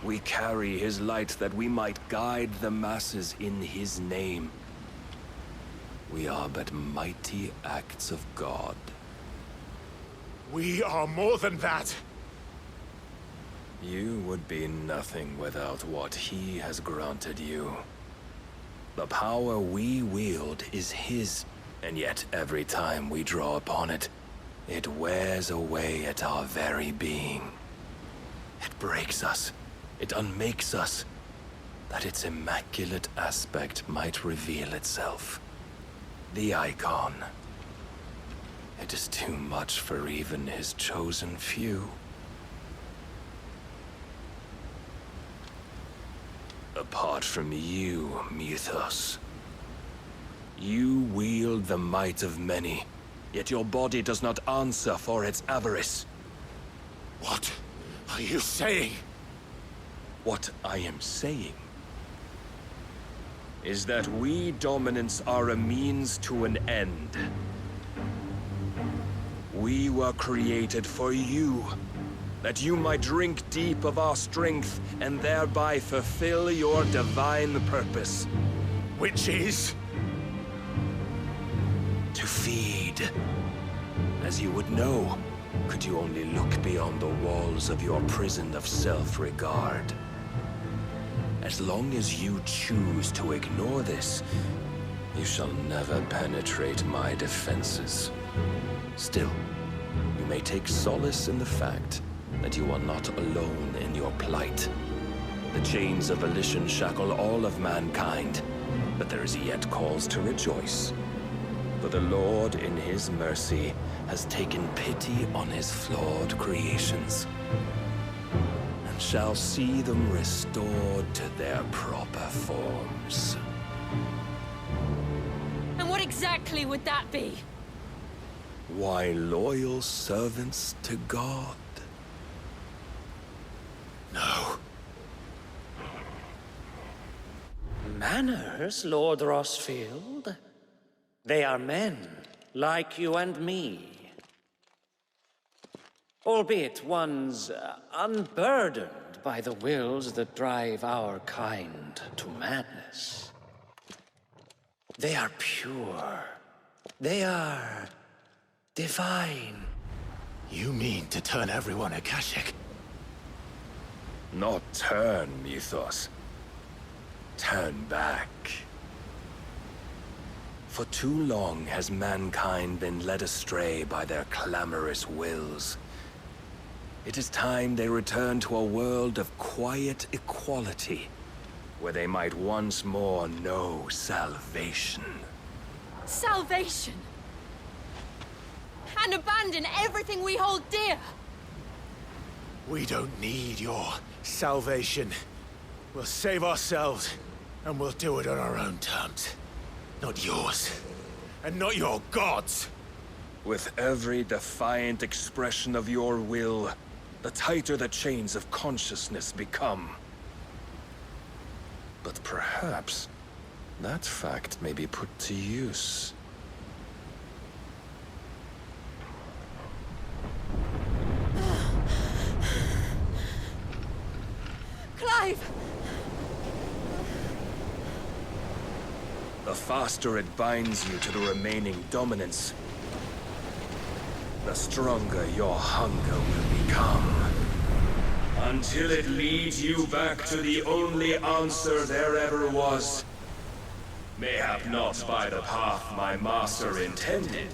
We carry his light that we might guide the masses in his name. We are but mighty acts of God. We are more than that! You would be nothing without what he has granted you. The power we wield is his, and yet every time we draw upon it, it wears away at our very being. It breaks us. It unmakes us, that its immaculate aspect might reveal itself. The icon. It is too much for even his chosen few. Apart from you, Mythos, you wield the might of many, yet your body does not answer for its avarice. What are you saying? What I am saying is that we dominants are a means to an end. We were created for you, that you might drink deep of our strength and thereby fulfill your divine purpose. Which is? To feed. As you would know, could you only look beyond the walls of your prison of self-regard. As long as you choose to ignore this, you shall never penetrate my defenses. Still, you may take solace in the fact that you are not alone in your plight. The chains of volition shackle all of mankind, but there is yet cause to rejoice. For the Lord, in his mercy, has taken pity on his flawed creations, and shall see them restored to their proper forms. And what exactly would that be? Why, loyal servants to God. No. Manners, Lord Rossfield? They are men, like you and me. Albeit ones unburdened by the wills that drive our kind to madness. They are pure. They are divine. You mean to turn everyone Akashic? Not turn, Mythos. Turn back. For too long has mankind been led astray by their clamorous wills. It is time they return to a world of quiet equality, where they might once more know salvation. Salvation? And abandon everything we hold dear? We don't need your salvation. We'll save ourselves, and we'll do it on our own terms. Not yours, and not your gods. With every defiant expression of your will, the tighter the chains of consciousness become. But perhaps that fact may be put to use. Clive! The faster it binds you to the remaining dominance, the stronger your hunger will become. Until it leads you back to the only answer there ever was. Mayhap not by the path my master intended,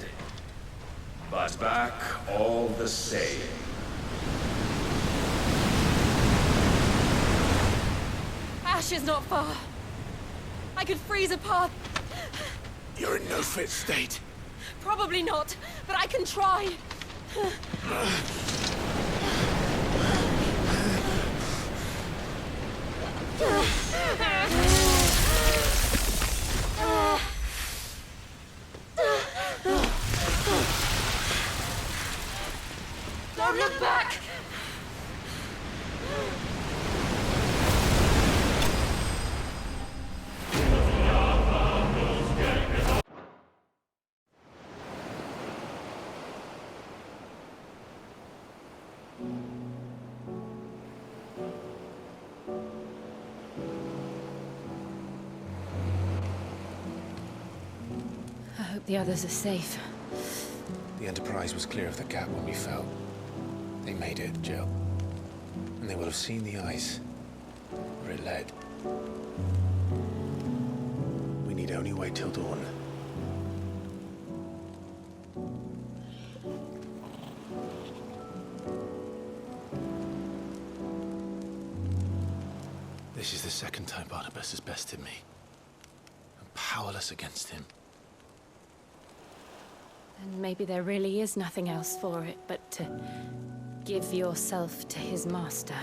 but back all the same. Ash is not far. I could freeze a path. You're in no fit state. Probably not, but I can try. Don't look back! hope the others are safe. The Enterprise was clear of the gap when we fell. They made it, Jill. And they will have seen the ice where it led. We need only wait till dawn. This is the second time Barnabas has bested me. I'm powerless against him. And maybe there really is nothing else for it but to give yourself to his master.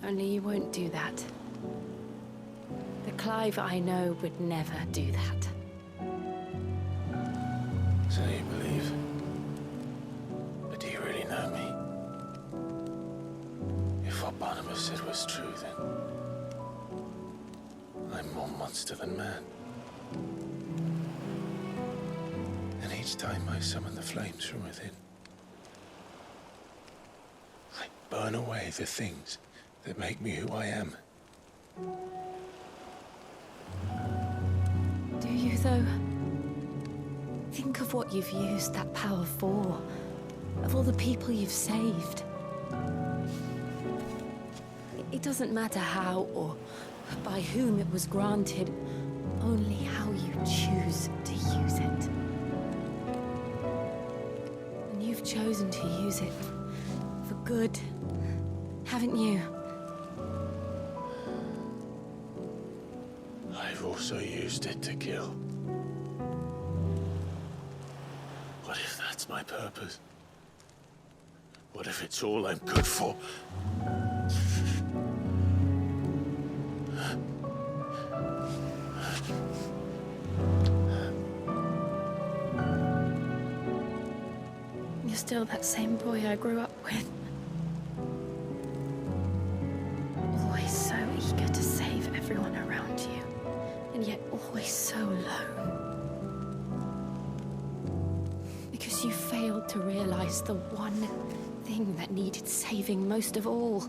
Only you won't do that. The Clive I know would never do that. So you believe? But do you really know me? If what Barnabas said was true, then I'm more monster than man. And each time I summon the flames from within, I burn away the things that make me who I am. Do you, though? Think of what you've used that power for. Of all the people you've saved. It doesn't matter how or by whom it was granted, only how you choose to use it. And you've chosen to use it for good, haven't you? I've also used it to kill. What if that's my purpose? What if it's all I'm good for? You're still that same boy I grew up with. Always so eager to save everyone around you, and yet always so lone. Because you failed to realize the one thing that needed saving most of all.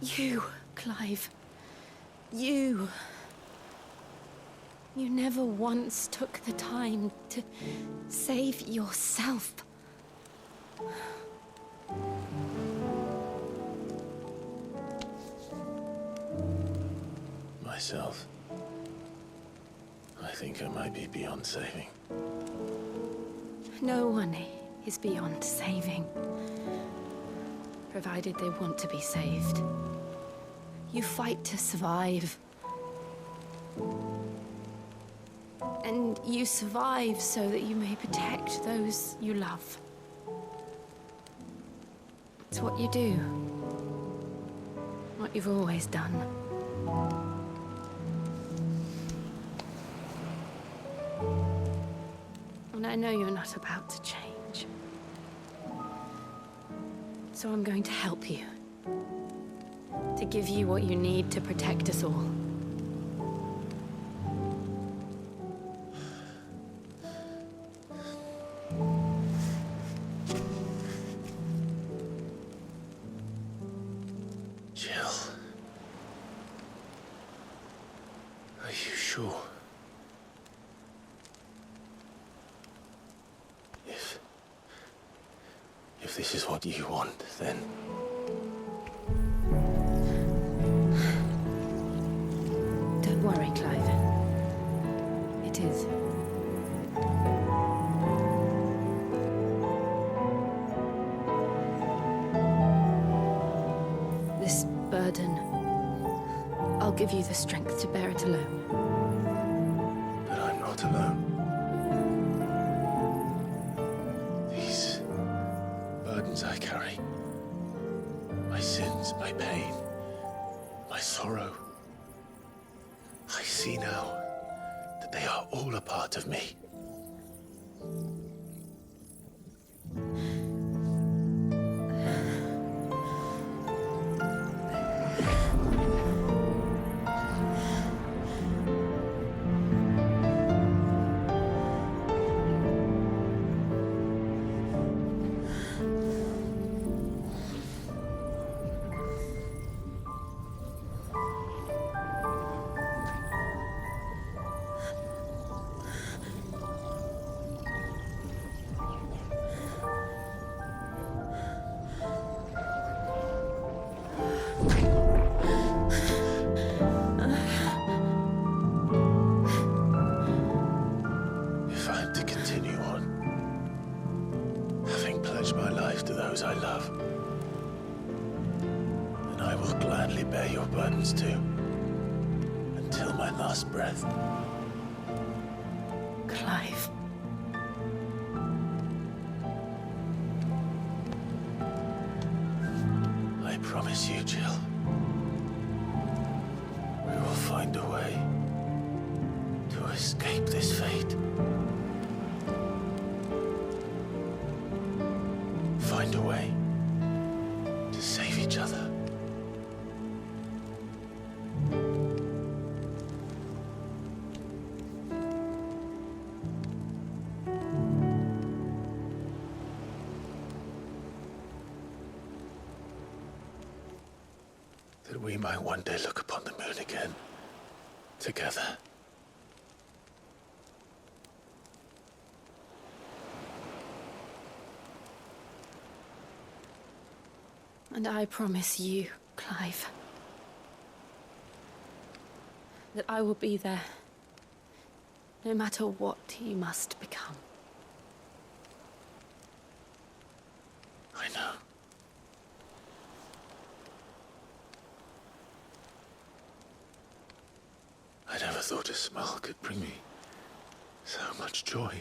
You, Clive. You. You never once took the time to save yourself. Myself. I think I might be beyond saving. No one is beyond saving, provided they want to be saved. You fight to survive. And you survive so that you may protect those you love. It's what you do. What you've always done. And I know you're not about to change. So I'm going to help you. To give you what you need to protect us all. Jill. Are you sure? If this is what you want, then... Don't worry, Clive. It is. This burden, I'll give you the strength to bear it alone. But I'm not alone. These burdens I carry, my sins, my pain, my sorrow, I see now that they are all a part of me. If I am to continue on, having pledged my life to those I love, then I will gladly bear your burdens too, until my last breath. Clive. I promise you, Jill, we will find a way to escape this fate. Find a way to save each other. That we might one day look upon the moon again, together. And I promise you, Clive, that I will be there, no matter what you must become. I know. I never thought a smile could bring me so much joy.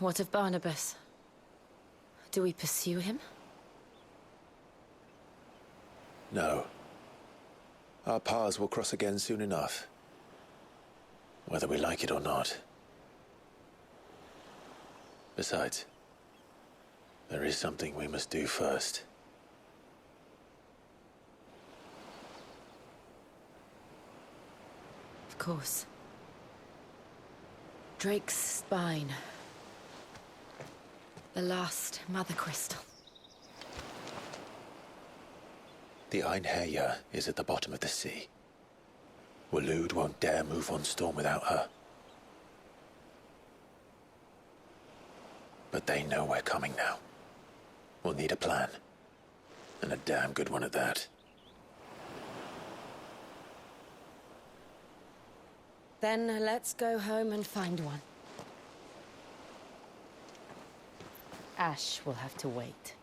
What of Barnabas? Do we pursue him? No. Our paths will cross again soon enough, whether we like it or not. Besides, there is something we must do first. Of course. Drake's spine. The last Mother Crystal. The Einherjar is at the bottom of the sea. Waloed won't dare move on Storm without her. But they know we're coming now. We'll need a plan. And a damn good one at that. Then let's go home and find one. Ash will have to wait.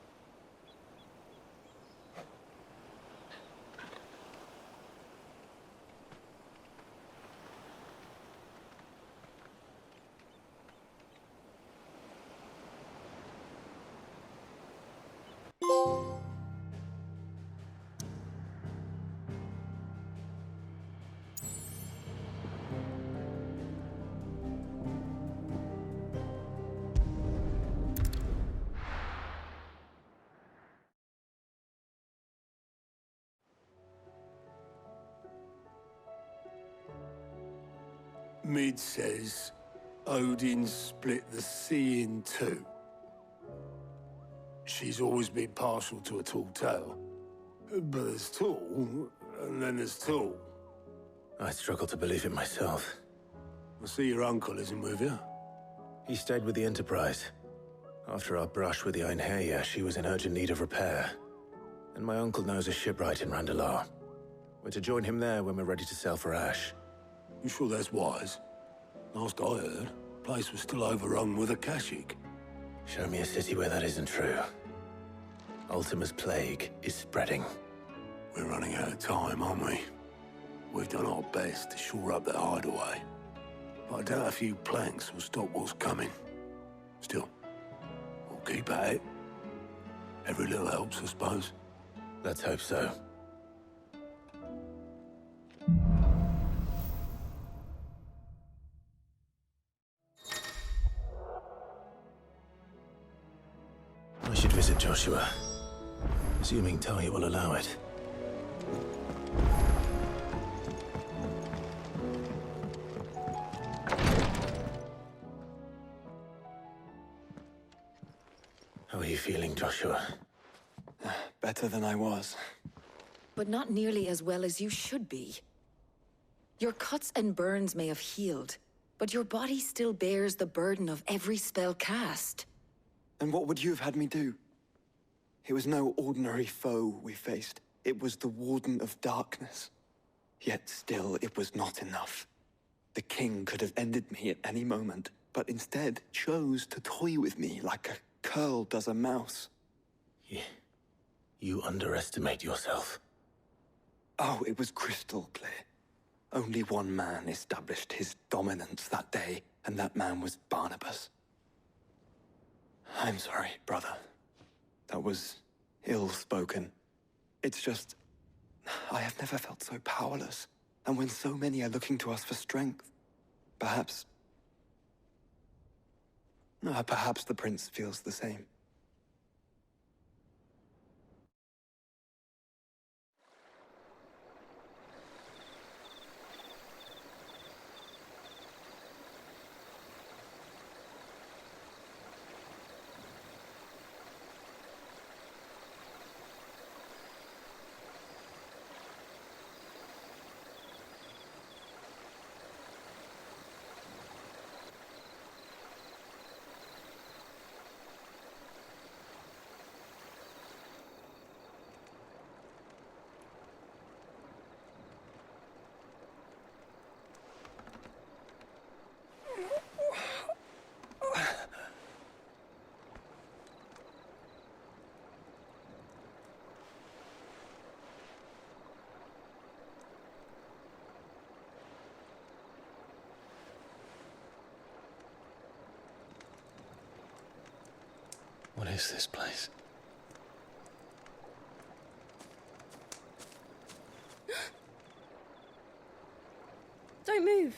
Mid says Odin split the sea in two. She's always been partial to a tall tale. But as tall, And then there's Tool. I struggle to believe it myself. I see your uncle isn't with you. He stayed with the Enterprise. After our brush with the Einherja, she was in urgent need of repair. And my uncle knows a shipwright in Randalar. We're to join him there when we're ready to sail for Ash. You sure that's wise? Last I heard, the place was still overrun with Akashic. Show me a city where that isn't true. Ultima's plague is spreading. We're running out of time, aren't we? We've done our best to shore up that hideaway. But I doubt a few planks will stop what's coming. Still, we'll keep at it. Every little helps, I suppose. Let's hope so. I should visit Joshua. Assuming Talia will allow it. How are you feeling, Joshua? Better than I was. But not nearly as well as you should be. Your cuts and burns may have healed, but your body still bears the burden of every spell cast. And what would you have had me do? It was no ordinary foe we faced. It was the Warden of Darkness. Yet still, it was not enough. The king could have ended me at any moment, but instead chose to toy with me like a curl does a mouse. You underestimate yourself. Oh, it was crystal clear. Only one man established his dominance that day, and that man was Barnabas. I'm sorry, brother. That was ill-spoken. It's just, I have never felt so powerless. And when so many are looking to us for strength, perhaps the prince feels the same. What is this place? Don't move.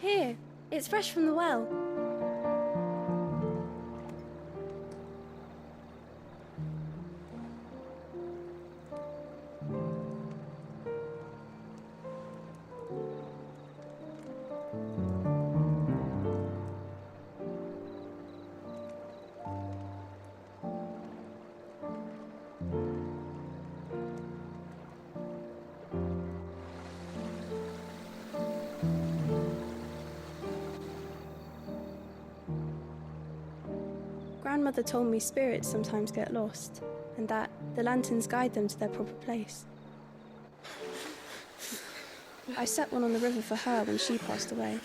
Here, it's fresh from the well. Grandmother told me spirits sometimes get lost, and that the lanterns guide them to their proper place. I set one on the river for her when she passed away.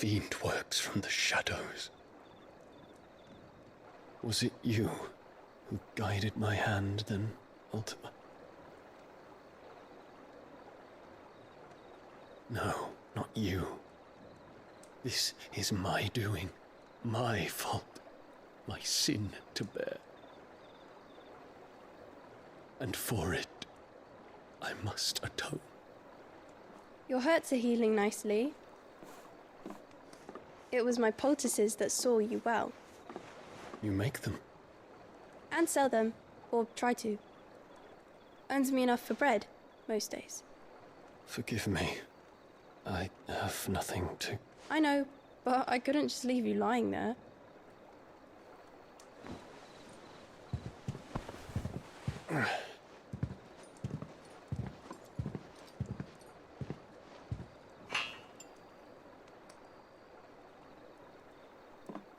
fiend works from the shadows. Was it you who guided my hand then, Ultima? No, not you. This is my doing, my fault, my sin to bear. And for it, I must atone. Your hurts are healing nicely. It was my poultices that saw you well. You make them? And sell them, or try to. Earns me enough for bread, most days. Forgive me. I have nothing to... I know, but I couldn't just leave you lying there.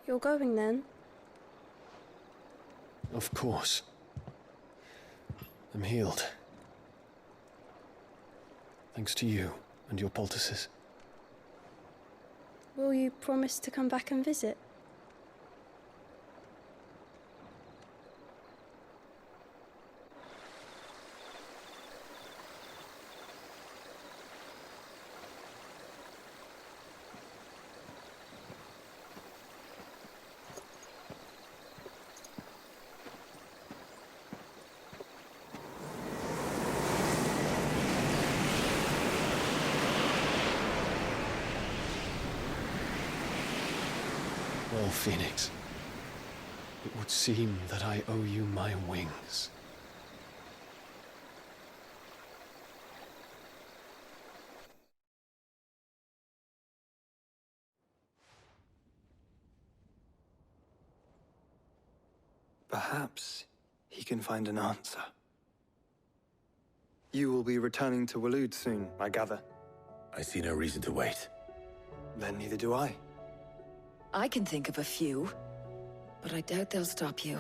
You're going then? Of course. I'm healed. Thanks to you and your poultices. Will you promise to come back and visit? Well, Phoenix, it would seem that I owe you my wings. Perhaps he can find an answer. You will be returning to Waloed soon, I gather. I see no reason to wait. Then neither do I. I can think of a few, but I doubt they'll stop you.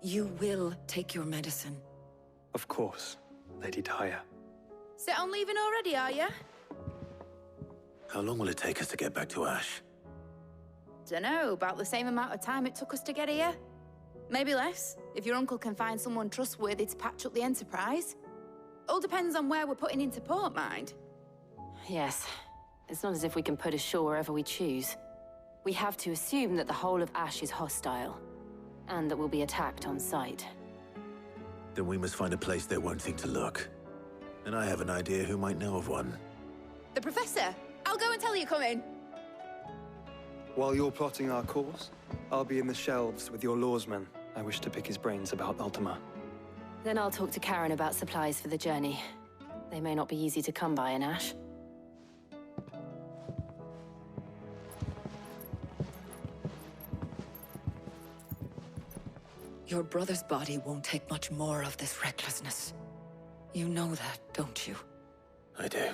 You will take your medicine. Of course, Lady Daya. Set on leaving already, are ya? How long will it take us to get back to Ash? Dunno, about the same amount of time it took us to get here. Maybe less, if your uncle can find someone trustworthy to patch up the Enterprise. All depends on where we're putting into port, mind. Yes. It's not as if we can put ashore wherever we choose. We have to assume that the whole of Ash is hostile, and that we'll be attacked on sight. Then we must find a place they won't think to look. And I have an idea who might know of one. The Professor! I'll go and tell you coming! While you're plotting our course, I'll be in the shelves with your lawsman. I wish to pick his brains about Ultima. Then I'll talk to Karen about supplies for the journey. They may not be easy to come by in Ash. Your brother's body won't take much more of this recklessness. You know that, don't you? I do.